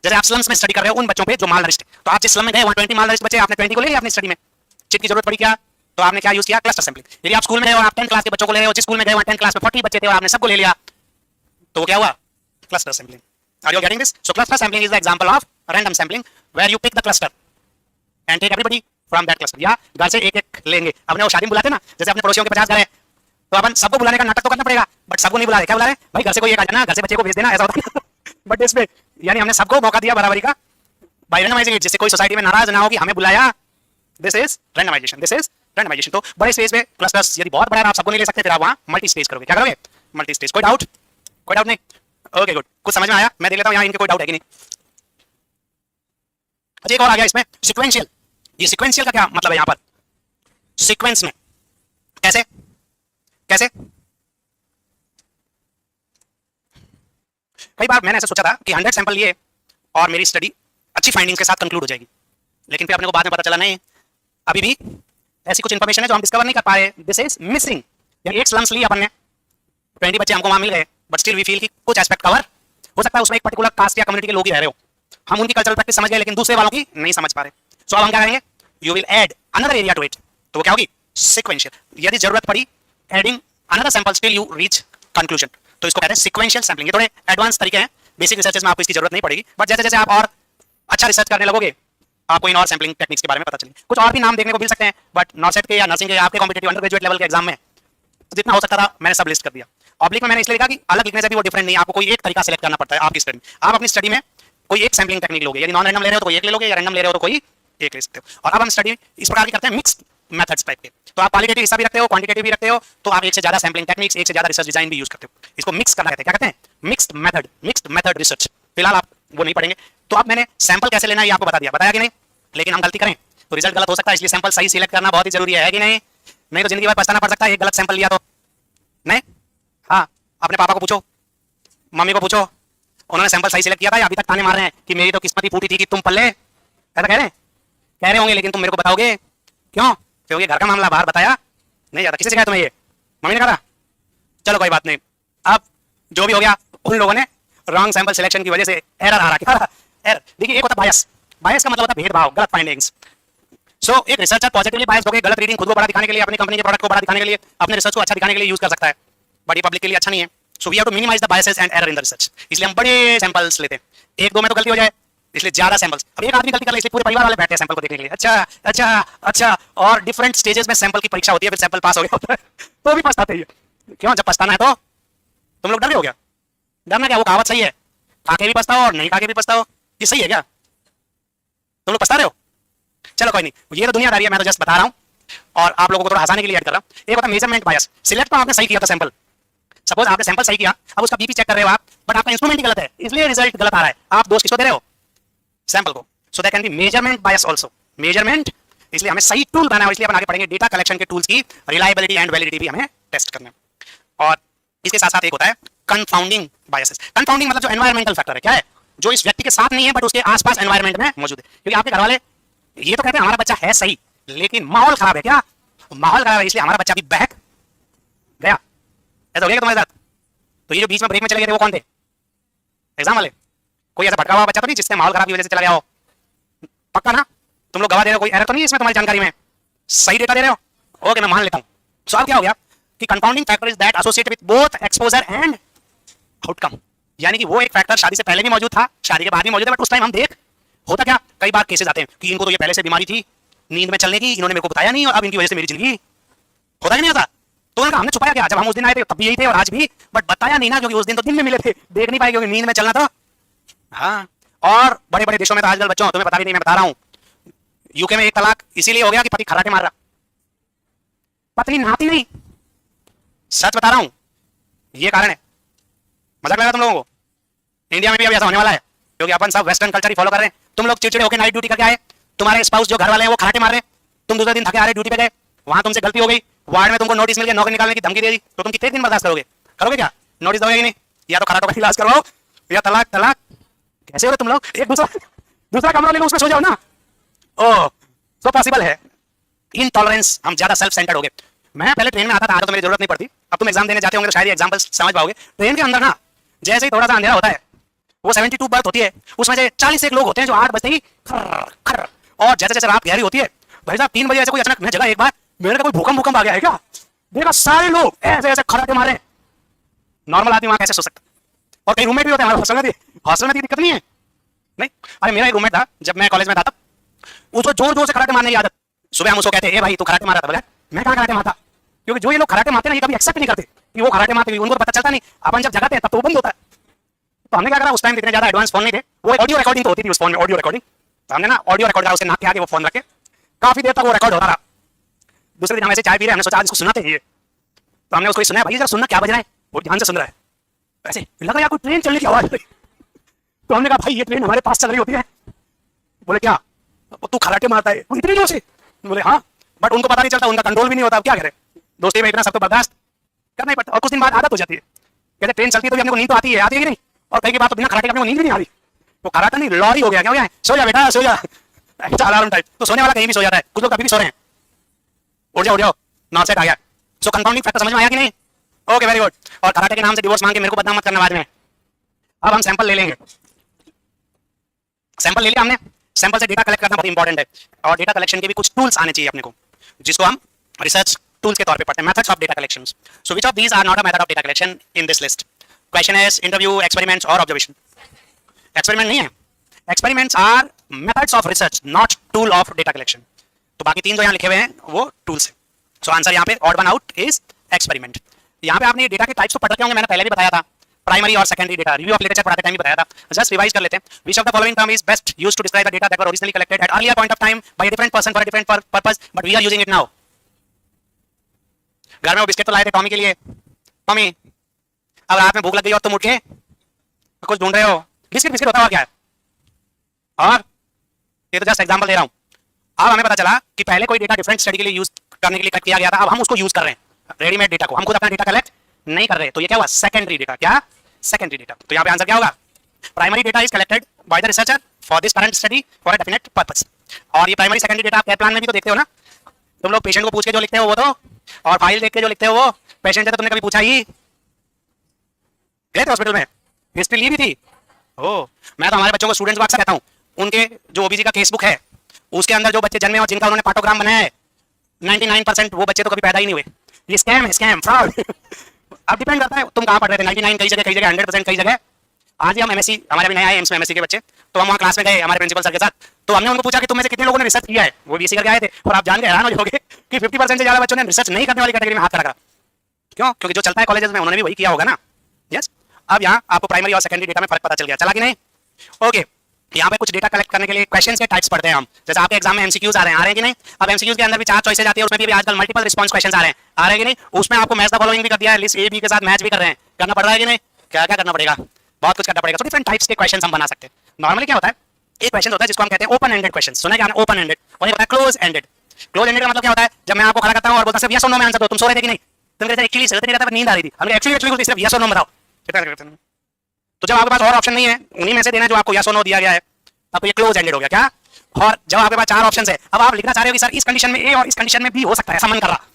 S1: जैसे आप स्लम्स में स्टडी कर रहे हो उन बच्चों पे जो माल नरिष्ठ, तो आप जिस स्लम में गए वहां 20 माल नरिष्ठ बच्चे, आपने 20 को ले लिया अपनी स्टडी में। चिट की जरूरत पड़ी क्या, तो आपने क्या यूज किया, क्लस्टर सैंपलिंग। यदि आप स्कूल में गए और आप 10 क्लास के बच्चों को ले रहे हो, जिस स्कूल में गए वहां 10 क्लास में 40 बच्चे थे और आपने सबको ले लिया, तो वो क्या हुआ, cluster sampling. Are you getting this? So cluster sampling is the example of random sampling where you pick the cluster and take everybody from that cluster. या घर से एक एक लेंगे, अपने वो शादी में बुलाते ना, जैसे अपने पड़ोसियों के 50 घर है, तो अपन सबको बुलाने का नाटक तो करना पड़ेगा, बट सबको नहीं बुला रहे। क्या बुला रहे, भाई घर से कोई एक आ जाना, घर से बच्चे को भेज देना, ऐसा होता है। बट इसमें यानी हमने सबको मौका दिया बराबरी का बाय रैंडमाइजिंग, जिससे कोई सोसाइटी में नाराज ना हो कि हमें बुलाया। This is randomization, this is randomization. तो बड़े स्टेज पे क्लस्टर्स यदि बहुत बड़ा है आप सबको नहीं ले सकते, फिर आप वहां मल्टी स्टेज करोगे। क्या करोगे, मल्टी स्टेज। कोई डाउट, कोई डाउट नहीं, ओके गुड, कुछ समझ में आया। मैं देख लेता हूं यहां इनके कोई डाउट है कि नहीं। अच्छा एक और आ गया इसमें, सीक्वेंशियल। ये सीक्वेंशियल का क्या मतलब है यहां पर, सीक्वेंस में कैसे कैसे। कई बार मैंने ऐसा सोचा था कि 100 सैंपल लिए और मेरी स्टडी अच्छी फाइंडिंग्स के साथ कंक्लूड हो जाएगी, लेकिन फिर अपने को बाद में पता चला नहीं, अभी भी ऐसी कुछ इंफॉर्मेशन है जो हम डिस्कवर नहीं कर पा रहे। This is missing. यानी एक स्लम्स ली अपन ने, 20 बच्चे हमको वहां मिल गए, बट स्टिल वी फील कि कुछ एस्पेक्ट कवर हो सकता है, उसमें एक पर्टिकुलर कास्ट या कम्युनिटी के लोग ही रह रहे हो, हम उनकी कल्चरल प्रैक्टिस समझ गए लेकिन दूसरे वालों की नहीं समझ पा रहे। सो अब हम क्या करेंगे, you will add another area to it, तो वो क्या होगी, सीक्वेंशियल। यदि जरूरत पड़ी adding another sample till you reach conclusion, तो इसको कहते हैं सीक्वेंशियल सैंपलिंग। ये थोड़े एडवांस तरीके हैं, बेसिक रिसर्चेस में आपको इसकी जरूरत नहीं पड़ेगी, बट जैसे जैसे आप और अच्छा रिसर्च करने लगोगे आपको इन और सैंपलिंग टेक्निक्स के बारे में पता चलेगी। कुछ और भी नाम देखने को मिल सकते हैं, बट नॉर्सेट के या नर्सिंग के आपके कॉम्पिटिटिव अंडर ग्रेजुएट लेवल के एग्जाम में जितना हो सकता था मैंने सब लिस्ट कर दिया। ऑब्लिक में मैंने इसलिए लिखा कि अलग लिखने से भी वो डिफरेंट नहीं, आपको कोई एक तरीका सेलेक्ट करना पड़ता है आपकी स्टडी में। आप अपनी स्टडी में कोई एक सैंपलिंग टेक्निक लोगे, यदि नॉन रैंडम ले रहे हो तो कोई एक ले लोगे, या रैंडम ले रहे हो तो कोई एक ले सकते हो। और अब हम स्टडी इस प्रकार की करते हैं मिक्स्ड मेथड्स टाइप के, तो आप क्वालिटेटिव हिस्सा भी रखते हो, क्वांटिटेटिव भी रखते हो, तो आप एक से ज्यादा सैंपलिंग टेक्निक्स, एक से ज्यादा रिसर्च डिजाइन भी यूज करते हो। इसको मिक्स करना कहते हैं, क्या कहते हैं, मिक्स्ड मेथड रिसर्च। फिलहाल आप वो नहीं पढ़ेंगे। तो अब मैंने सैंपल कैसे लेना है ये आपको बताया कि नहीं, लेकिन हम गलती करें तो रिजल्ट गलत हो सकता है, इसलिए सैंपल सही सिलेक्ट करना बहुत ही जरूरी है कि नहीं। नहीं तो जिंदगी भर पछताना पड़ सकता है एक गलत सैंपल लिया तो। नहीं, हाँ, अपने पापा को पूछो, मम्मी को पूछो, उन्होंने सैंपल सही सिलेक्ट किया था या अभी तक ताने मार रहे हैं कि मेरी तो किस्मत ही फूटी थी कि तुम पल्ले, ऐसा कह रहे होंगे, लेकिन तुम मेरे को बताओगे क्यों, क्योंकि घर का मामला बाहर बताया नहीं जाता। किसी से कहा तुम्हें ये, मम्मी ने कहा था, चलो कोई बात नहीं। अब जो भी हो गया, उन लोगों ने रॉन्ग सैंपल सिलेक्शन की वजह से एरर आ रहा है। एरर देखिए, एक होता बायस, बायस का मतलब होता है भेदभाव, गलत फाइंडिंग्स। सो एक रिसर्चर पॉजिटिवली बायस्ड होकर गलत रीडिंग खुद को बड़ा दिखाने के लिए, अपनी कंपनी के प्रोडक्ट को बड़ा दिखाने के लिए, अपने रिसर्च को अच्छा दिखाने के लिए यूज कर सकता है, बट ये पब्लिक के लिए अच्छा नहीं है. So we have to minimize the biases and error in the research. इसलिए हम बड़े सैंपल्स लेते हैं. एक दो में तो गलती हो जाए, इसलिए ज्यादा सैंपल्स. अब एक आदमी गलती कर ले, इसलिए पूरे परिवार वाले बैठे हैं सैंपल को देखने के लिए. अच्छा अच्छा अच्छा. और डिफरेंट स्टेजेस में सैंपल की परीक्षा होती है, फिर सैंपल पास हो गया होता है तो भी पछताते ही. क्यों? जब पछताना है तो तुम लोग डर गए हो क्या? डरना क्या? वो कहावत सही है, खा के भी पछताओ और नहीं खा के भी पछताओ. ये सही है क्या? तुम लोग पछता रहे हो? चलो कोई नहीं, ये तो दुनियादारी है, मैं तो जस्ट बता रहा हूँ और आप लोगों को थोड़ा हंसाने के लिए ऐड कर रहा हूँ. एक होता है मेजरमेंट बायस. सिलेक्ट तो आपने सही किया था सैंपल, सपोज आपने सैंपल सही किया, अब उसका बीपी चेक कर रहे हो आप, बट आपका इंस्ट्रूमेंट ही गलत है, इसलिए रिजल्ट गलत आ रहा है. आप दोष किसको दे रहे हो? सैंपल को. So that can be measurement bias also. Measurement, इसलिए हमें सही टूल बनाना है, इसलिए अपन आगे पढ़ेंगे डेटा कलेक्शन के टूल्स की रिलायबिलिटी एंड वैलिडिटी भी हमें टेस्ट करना है. और इसके साथ साथ एक होता है कंफाउंडिंग बायसेस. कंफाउंडिंग मतलब जो एनवायरमेंटल फैक्टर है, क्या है? जो इस व्यक्ति के साथ नहीं है बट उसके आसपास एनवायरमेंट में मौजूद है. क्योंकि आपके घर वाले ये तो कहते हैं हमारा बच्चा है सही, लेकिन माहौल खराब है. क्या माहौल खराब है? इसलिए हमारा बच्चा भी बहक गया. ऐसा हो गया तुम्हारे साथ? तो ये जो बीच में ब्रेक में चले गए थे वो कौन थे? एग्जाम वाले. कोई ऐसा भटका हुआ बच्चा तो नहीं जिससे माहौल खराब की वजह से चला गया हो? पक्का ना? तुम लोग गवाह दे रहे हो, कोई एरर तो नहीं है इसमें तुम्हारी जानकारी में? सही डेटा दे रहे हो? ओके, मैं मान लेता हूं. सो अब क्या हो गया कि compounding factor is that associated with both exposure and outcome. यानी कि वो एक फैक्टर शादी से पहले भी मौजूद था, शादी के बाद भी मौजूद है, बट उस टाइम हम देख होता क्या, कई बार केसेस आते हैं कि इनको तो ये पहले से बीमारी थी नींद में चलने की, इन्होंने मेरे को बताया नहीं और अब इनकी वजह से मेरी जिंदगी. होता कि नहीं होता? तो उन्होंने हमने छुपाया क्या? जब हम उस दिन आए थे तब भी यही थे और आज भी, बट बताया नहीं ना, क्योंकि उस दिन तो दिन में मिले थे, देख नहीं पाए क्योंकि नींद में चलना था. हाँ. और बड़े बड़े देशों में तो आजकल बच्चों, तुम्हें पता भी नहीं, मैं बता रहा हूँ, यूके में एक तलाक इसीलिए हो गया कि पति खराटे मार रहा, पत्नी नहाती नहीं. सच बता रहा हूं, ये कारण है. मजाक लगा तुम लोगों को? इंडिया में भी अभी ऐसा होने वाला है, क्योंकि अपन सब वेस्टर्न कल्चर ही फॉलो कर रहे हैं. तुम लोग चिड़चिड़े होकर नाइट ड्यूटी करके आए, तुम्हारे स्पाउस जो घर वाले हैं वो खराटे मार रहे हैं, तुम दूसरे दिन थके आ रहे ड्यूटी पे गए, वहां तुमसे गलती हो गई, वार्ड में तुमको नोटिस मिल गया, नौकरी निकालने की धमकी दे दी, तो तुम कितने दिन बर्दाश्त करोगे? करोगे क्या? नोटिस दोगे कि नहीं? या तो खराटों का इलाज करवाओ या तलाक. तलाक कैसे हो तुम लोग? एक दूसरा कमरा ले लो, उसमें सो जाओ ना. ओह, सो पॉसिबल है. इनटॉलरेंस, हम ज्यादा सेल्फ सेंटर्ड हो गए. मैं पहले ट्रेन में आता था, आज तो मेरी जरूरत नहीं पड़ती. अब तुम एग्जाम देने जाते होंगे तो शायद ये एग्जांपल समझ पाओगे. ट्रेन के अंदर ना जैसे ही थोड़ा सा अंधेरा होता है, वो 72 बर्थ होती है, उसमें से 40 एक लोग होते हैं जो 8 बजते ही खर खर, और जैसे जैसे रात गहरी होती है, भाई साहब 3 बजे ऐसे कोई अचानक मैं जगह, एक बार मेरे को कोई भूकंप आ गया है क्या, देखा सारे लोग ऐसे ऐसे खराटे मारे. नॉर्मल आदमी वहां कैसे सो सकता? और कई रूममेट भी होते हैं हमारे हॉस्टल में दिक्कत नहीं है. नहीं, अरे मेरा एक रूममेट था जब मैं कॉलेज में था, तब उसको जोर जोर से खराटे मारने की आदत. सुबह हम उसको कहते हैं, भाई तू खराटे मारा था? बोला मैं कहां खराटे मारता, क्योंकि जो ये लोग खराटे मारते हैं ना, ये कभी एक्सेप्ट नहीं करते कि वो खराटे मारते हैं, उनको तो पता चलता नहीं. अपन जब जगाते हैं तब तो वो बंद होता है. तो हमने क्या करा, उस टाइम इतने ज्यादा एडवांस फोन नहीं थे, वो ऑडियो रिकॉर्डिंग तो होती थी उस फोन में, ऑडियो रिकॉर्डिंग. तो हमने ना ऑडियो रिकॉर्ड करा, उसके नाक के आगे वो फोन रखे, काफी देर तक वो रिकॉर्ड होता रहा. दूसरे दिन हम ऐसे चाय पी रहे, हमने सोचा आज इसको सुनाते हैं. तो हमने उसको सुनाया, भाई जरा सुनना क्या बज रहा है. वो ध्यान से सुन रहा है, ऐसे लगा यार कोई ट्रेन चलने की आवाज. तो हमने कहा भाई ये ट्रेन हमारे पास चल रही होती है. बोले क्या? तू खराटे मारता है इतनी जोर से? बोले हाँ, बट उनको पता नहीं चलता, उनका कंट्रोल भी नहीं होता. अब क्या करें, दोस्ती में इतना सब तो बर्दाश्त करना ही पड़ता. और कुछ दिन बाद आदत हो जाती है. कहते ट्रेन चलती है तो भी अपने को नींद तो आती है कि नहीं, और कई बार तो बिना खराटे अपने को नींद भी नहीं आ रही. तो खराटा नहीं, लॉरी हो गया. क्या हो गया? सो जा बेटा सो जा, अलार्म टाइप. तो सोने वाला कहीं भी सो जाता है, कुछ लोग कभी भी सो रहे हैं. उठ जाओ, नॉट सेट आ गया. सो कंपाउंडिंग फैक्टर समझ में आया कि नहीं? Okay very good. और खराटे के नाम से डिवोर्स मांग के मेरे को बदनाम मत करना बाद में. अब हम सैंपल ले लेंगे. सैंपल ले लिया हमने. सैंपल से डेटा कलेक्ट करना बहुत इंपॉर्टेंट है, और डेटा कलेक्शन के भी कुछ टूल्स आने चाहिए अपने को, जिसको हम रिसर्च टूल्स के तौर पे पढ़ते हैं. Methods of data collection. So which of these are not a method of data collection in this list? Questionnaires, interview, experiments और ऑब्जर्वेशन. एक्सपेरिमेंट नहीं है. Experiments are methods of research, not tool of data collection. तो बाकी 3 जो यहाँ लिखे हुए हैं वो टूल्स है. सो आंसर यहाँ पे odd one out is experiment. यहाँ पे आपने डेटा के टाइप्स को पढ़ रखे होंगे, मैंने पहले भी बताया था. प्राइमरी और secondary data, review of literature पढ़ाते टाइम भी बताया था. जस्ट रिवाइज कर लेते हैं. Which of the following term is best used to describe the data that were originally collected at earlier point of time by a different person for a different purpose, but we are using it now. घर में वो biscuit तो लाए थे Tommy के लिए. Tommy, अब रात में भूख लग गई और तुम उठ के कुछ ढूंढ रहे हो. बिस्किट बिस्किट होता हुआ क्या है? और ये तो जस्ट एग्जांपल दे रहा हूं. अब हमें पता चला कि पहले कोई डेटा डिफरेंट स्टडी के लिए यूज करने के लिए किया गया था, अब हम उसको यूज कर रहे हैं रेडीमेड डेटा को. हम खुद अपना डेटा कलेक्ट नहीं कर रहे. तो ये क्या हुआ? Secondary data. क्या? Secondary data. तो यहाँ पे आंसर क्या होगा? Primary data is collected by the researcher for this current study for a definite purpose. और ये primary secondary data care plan में भी तो देखते हो ना, तुम लोग पेशेंट को पूछ के जो लिखते हो वो तो, और फाइल देख के जो लिखते हो वो. पेशेंट से तो तुमने कभी पूछा ही? गए थे हॉस्पिटल में, हिस्ट्री ली भी थी? ओह, मैं तो हमारे बच्चों को, स्टूडेंट्स को अक्सर कहता हूँ, उनके जो ओबीजी का केस बुक है उसके अंदर जो बच्चे जन्मे और जिनका उन्होंने पार्टोग्राम बनाया है 99% वो बच्चे तो कभी पैदा ही नहीं हुए। ये स्कैम है, स्कैम, फ्रॉड। अब डिपेंड करता है तुम कहाँ पढ़ रहे थे। 99 कई जगह 100% कई जगह। आज ही हम एमएससी, हमारे अभी नया है एम्स में एमएससी के बच्चे, तो हम वहाँ क्लास में गए हमारे प्रिंसिपल सर के साथ, तो हमने उनको पूछा कि तुम में से कितने लोगों ने रिसर्च किया है। वो बीएससी करके आए थे, और आप जान के हैरान हो जाओगे कि 50% से ज्यादा बच्चों ने रिसर्च नहीं करने वाली कैटेगरी में हाथ खड़ा करा। क्यों? क्योंकि जो चलता है कॉलेजेस में उन्होंने भी वही किया होगा ना। यस। अब यहाँ आपको प्राइमरी और सेकेंडरी डेटा में फर्क पता चल गया, चला कि नहीं? ओके, यहाँ पे कुछ डेटा कलेक्ट करने के लिए क्वेश्चंस के टाइप्स पढ़ते हैं हम। जैसे आपके एग्जाम में एमसीक्यूज आ रहे हैं कि नहीं? अब एमसीक्यूज के अंदर भी 4 चॉइसेस आती है, उसमें भी आजकल मल्टीपल रिस्पांस क्वेश्चंस आ रहे हैं कि नहीं? उसमें आपको मैच द फॉलोइंग भी कर दिया है, लिस्ट ए बी के साथ मैच भी कर रहे हैं, करना पड़ रहा है कि नहीं? क्या क्या करना पड़ेगा? बहुत कुछ करना पड़ेगा। तो डिफरेंट टाइप्स के क्वेश्चंस हम बना सकते हैं। नॉर्मली क्या होता है, एक क्वेश्चन होता है जिसको हम कहते हैं ओपन एंडेड क्वेश्चन। सुना क्या? Open ended. और एक होता है क्लोज एंडेड। क्लोज एंडेड का मतलब क्या होता है? जब मैं आपको खड़ा करता हूं और बोलता हूं सिर्फ यस और नो में आंसर दो, तुम सो रहे थे कि नहीं? तुम कहते एक्चुअली सोते नहीं रहता, पर नींद आ रही थी। हमने एक्चुअली सिर्फ यस और नो बताओ। तो जब आपके पास और ऑप्शन नहीं है, उन्हीं में से देना जो आपको यस और नो दिया गया है, अब ये क्लोज एंडेड हो गया। क्या? और जब आपके पास 4 ऑप्शन है, अब आप लिखना चाह रहे हो कि सर इस कंडीशन में ए और इस कंडीशन में बी हो सकता है, ऐसा मन कर रहा,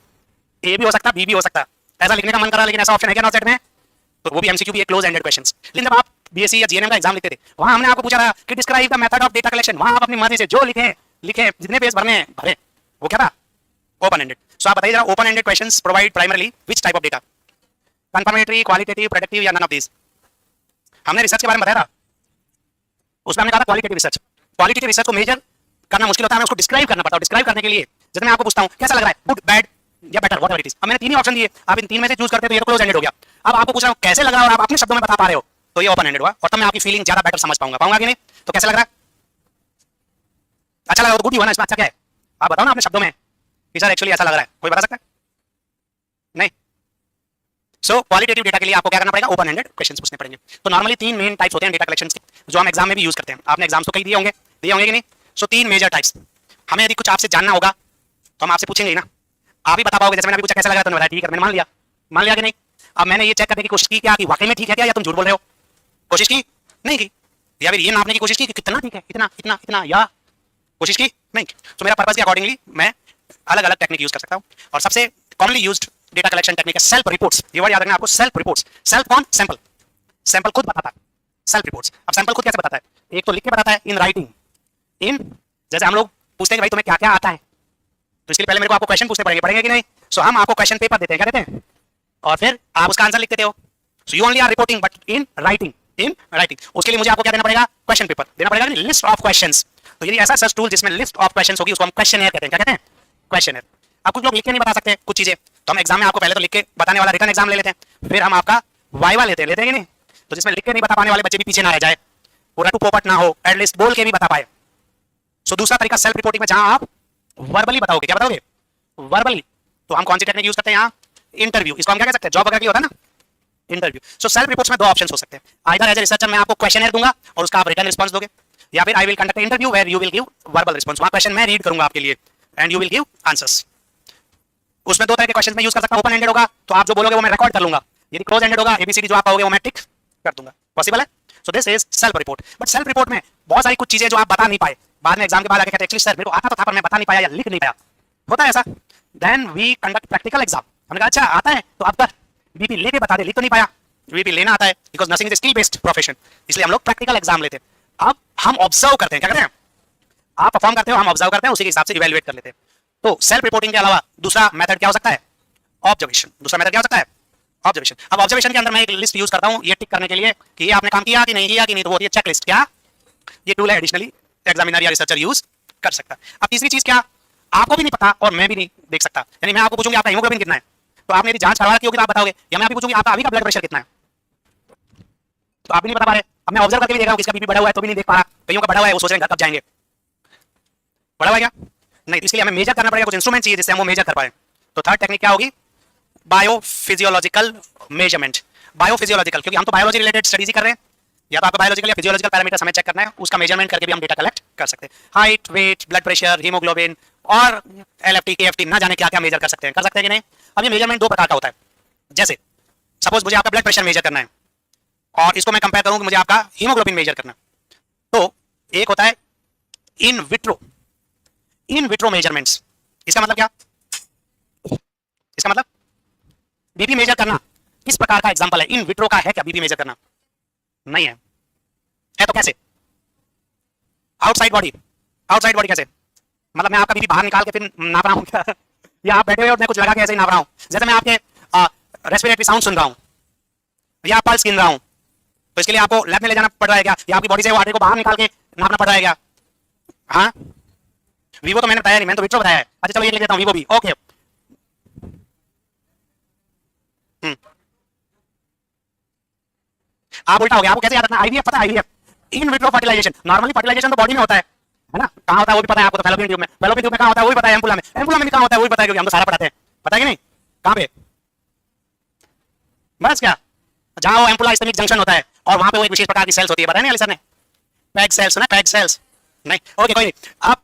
S1: ए भी हो सकता है बी भी हो सकता है, ऐसा लिखने का मन कर रहा, लेकिन ऐसा ऑप्शन है क्या नॉट सेट में? तो वो भी एमसीक्यू भी एक क्लोज एंडेड क्वेश्चंस। लेकिन जब आप बीएससी या जीएनएम का एग्जाम लिखते थे, वहां हमने आपको पूछा था कि describe the method of data collection. वहां आप अपनी मर्जी से जो लिखे जितने पेज भरने हैं भरे। वो क्या था? Open ended. सो आप बताइए जरा, open ended questions provide primarily which type of data? Confirmatory, qualitative, predictive या नन ऑफ दिस? हमने रिसर्च के बारे में बताया था, उसमें हमने कहा था क्वालिटेटिव रिसर्च। क्वालिटेटिव रिसर्च को मेजर करना मुश्किल होता है, हमें उसको डिस्क्राइब करना पड़ता है। डिस्क्राइब करने के लिए जैसे मैं आपको पूछता हूं कैसा लग रहा है, गुड, बैड या बेटर, व्हाटएवर इट इज। अब मैंने 3 ही ऑप्शन दिए, आप इन 3 में से चूज करते हो, ये तो क्लोज एंडेड हो गया। अब आपको पूछ रहा हूं कैसे लग रहा है और आप अपने शब्दों में बता पा रहे हो, तो ये ओपन एंडेड हुआ। और तब मैं आपकी फीलिंग ज्यादा बेटर समझ पाऊंगा कि नहीं? तो कैसा लग रहा है? अच्छा लग रहा है तो गुड ही हुआ ना, इसमें अच्छा क्या है? आप बताओ ना अपने शब्दों में कि सर एक्चुअली ऐसा लग रहा है। कोई बता सकता है? नहीं। सो क्वालिटेटिव डेटा के लिए आपको क्या करना पड़ेगा? ओपन एंडेड क्वेश्चंस पूछने पड़ेंगे। तो नॉर्मली 3 मेन टाइप्स होते हैं डेटा कलेक्शंस के, जो हम एग्जाम में भी यूज करते हैं। आपने एग्जाम्स तो कई दिए होंगे कि नहीं? सो 3 मेजर टाइप्स। हमें यदि कुछ आपसे जानना होगा तो हम आपसे पूछेंगे ना, आप ही बता पाओगे। जैसे मैंने अभी पूछा कैसा लगा, तो बताया ठीक है, मैंने मान लिया कि नहीं? अब मैंने ये चेक करने की कोशिश की क्या कि वाकई में ठीक है क्या, या तुम झूठ बोल रहे हो? कोशिश की? नहीं की। या फिर ये नापने की कोशिश की कि कितना ठीक है, इतना, या कोशिश की? नहीं। तो मेरा पर्पस के अकॉर्डिंगली मैं अलग अलग टेक्निक यूज कर सकता हूँ। और सबसे commonly used data collection technique है सेल्फ रिपोर्ट्स। ये वर्ड याद रखना आपको, सेल्फ रिपोर्ट्स। सेल्फ कौन? सैंपल खुद बताता है, सेल्फ रिपोर्ट्स। अब सैंपल खुद कैसे बताता है? एक तो लिख के बताता है, इन राइटिंग। जैसे हम लोग पूछते हैं कि भाई तुम्हें क्या क्या आता है, तो इसके लिए पहले मेरे को आपको क्वेश्चन पूछने पड़ेंगे कि नहीं? सो हम आपको क्वेश्चन पेपर देते हैं, क्या देते हैं? और फिर आप उसका आंसर लिख देते हो। So you only are reporting but in writing. उसके लिए मुझे आपको क्या देना पड़ेगा? क्वेश्चन पेपर देना पड़ेगा, लिस्ट ऑफ क्वेश्चंस। तो ये ऐसा सर्च टूल जिसमें लिस्ट ऑफ क्वेश्चंस होगी, उसको हम क्वेश्चनर कहते हैं। क्या कहते हैं? क्वेश्चनर। अब कुछ लोग लिख के नहीं बता सकते कुछ चीजें, तो हम एग्जाम में आपको पहले तो लिख के बताने वाला रिटन एग्जाम ले लेते हैं, फिर हम आपका वाइवा लेते हैं कि नहीं? तो जिसमें लिख के नहीं बता पाने वाले बच्चे भी पीछे ना रह जाए, वो रटू पोपट ना हो, एटलीस्ट बोल के भी बता पाए। सो दूसरा तरीका सेल्फ रिपोर्टिंग में, जहां आप वर्बली बताओगे। क्या बताओगे? वर्बली। तो हम कौन सी टेक्निक यूज करते हैं यहाँ? इंटरव्यू। इसको हम क्या कह सकते हैं? जॉब वगैरह की होता है ना, इंटरव्यू। सो सेल्फ रिपोर्ट्स में 2 ऑप्शंस हो सकते हैं। आइदर एज ए रिसर्चर मैं आपको क्वेश्चनर दूंगा और उसका आप रिटन रिस्पांस दोगे, या फिर I will conduct interview where you will give verbal response. वहां क्वेश्चन मैं रीड करूंगा आपके लिए and you will give answers. उसमें 2 तरह के क्वेश्चन मैं यूज कर सकता हूं। ओपन एंडेड होगा तो आप जो बोलोगे वो मैं रिकॉर्ड कर लूंगा, यदि क्लोज एंडेड होगा एबीसीडी जो आप पाओगे वो मैं टिक कर दूंगा। पॉसिबल है? So this is self report. But self report में बहुत सारी कुछ चीजें जो आप बता नहीं पाए, बाद में एग्जाम के बाद आके कहते हैं एक्चुअली सर मेरे को आता तो था पर मैं बता नहीं पाया या लिख नहीं पाया, होता है ऐसा। Then we conduct practical exam. हमने कहा अच्छा आता है तो अब कर, बीपी लेके बता दे, लिख तो नहीं पाया। बीपी लेना आता है because nursing is skill based profession, इसलिए हम लोग प्रैक्टिकल एग्जाम लेते हैं। अब हम ऑब्जर्व करते हैं, क्या करते हैं? आप परफॉर्म करते हो, हम ऑब्जर्व करते हैं, उसी के हिसाब से इवैल्यूएट कर लेते हैं। तो सेल्फ रिपोर्टिंग के अलावा दूसरा मेथड क्या हो सकता है? ऑब्जर्वेशन। दूसरा मेथड क्या हो सकता है? ऑब्जर्वेशन। अब ऑब्जर्वेशन के अंदर मैं एक लिस्ट यूज करता हूं ये टिक करने के लिए कि ये आपने काम किया कि नहीं किया, तो वो ये चेक लिस्ट। क्या ये टूल है एडिशनली एग्जामिनर या रिसर्चर यूज कर सकता है। अब तीसरी चीज क्या, आपको भी नहीं पता और मैं भी नहीं देख सकता, यानी मैं आपको पूछूंगा आपका हीमोग्लोबिन कितना है, तो आपने यदि जांच करवा रखी होगी तो आप बताओगे, या मैं आपको पूछूंगी आपका अभी का ब्लड प्रेशर कितना है, तो आप भी नहीं बता पा रहे। अब मैं ऑब्जर्व करके भी देख रहा हूं किसका बीपी बढ़ा हुआ है तो भी नहीं देख पा रहा, कईयों का बढ़ा हुआ है वो सोच रहे हैं घर कब जाएंगे, बढ़ा हुआ है क्या नहीं, तो इसके लिए हमें मेजर करना पड़ेगा, कुछ इंस्ट्रूमेंट चाहिए जिससे हम वो मेजर कर पाए। तो थर्ड टेक्निक क्या होगी? Biophysiological measurement. बायोफिजियोलॉजिकल, क्योंकि हम तो बायोलॉजी रिलेटेड स्टडीज ही कर रहे हैं, या तो आपका बायोलॉजिकल या फिजियोलॉजिकल पैरामीटर्स हमें चेक करना है, उसका मेजरमेंट करके भी हम डेटा कलेक्ट कर सकते हैं। Height, weight, blood pressure, haemoglobin और एलएफटी, केएफटी ना जाने क्या क्या मेजर कर सकते हैं कि नहीं। अब ये मेजरमेंट 2 प्रकार का होता है। जैसे सपोज मुझे आपका ब्लड प्रेशर मेजर करना है और इसको मैं कंपेयर करूं कि मुझे आपका हीमोग्लोबिन मेजर करना, तो एक होता है इन विट्रो मेजरमेंट्स। इसका मतलब क्या? इसका मतलब बीपी मेजर करना किस प्रकार का एग्जांपल है? इन विट्रो का है क्या बीपी मेजर करना? नहीं है तो कैसे? आउटसाइड बॉडी कैसे? मतलब मैं आपका बीपी बाहर निकाल के फिर नाप रहा हूँ क्या? या आप बैठे हुए और मैं कुछ लगा के ऐसे ही नाप रहा हूँ? जैसे मैं आपके रेस्पिरेटरी साउंड सुन रहा हूँ या पल्स गिन रहा हूँ, तो इसके लिए आपको लैब में ले जाना पड़ रहा है क्या, या आपकी बॉडी से वाटर को बाहर निकाल के नापना पड़ रहा है क्या? हाँ, वीवो तो मैंने बताया नहीं, मैंने तो विट्रो बताया है। अच्छा चलो ये लिख देता हूँ, वीवो भी ओके। आप उल्टा हो गया, आपको कैसे याद रखना? आईवीएफ पता है? IVF in vitro fertilization. Normally fertilization तो बॉडी में होता है ना? कहाँ होता है वो भी पता है आपको, तो फैलोपियन ट्यूब में। फैलोपियन ट्यूब में कहाँ होता है वो भी पता है, एम्पुला में। एम्पुला में भी कहाँ होता है वो भी पता है, क्योंकि हम तो सारा पढ़ाते हैं। पता है कि नहीं? कहाँ पे? बस क्या, जहाँ वो एम्पुला स्टमिक जंक्शन होता है और वहां पे वो एक विशेष प्रकार की सेल्स होती है, पता नहीं सर ने? पैग सेल्स ना, पैग सेल्स नहीं, ओके कोई नहीं। अब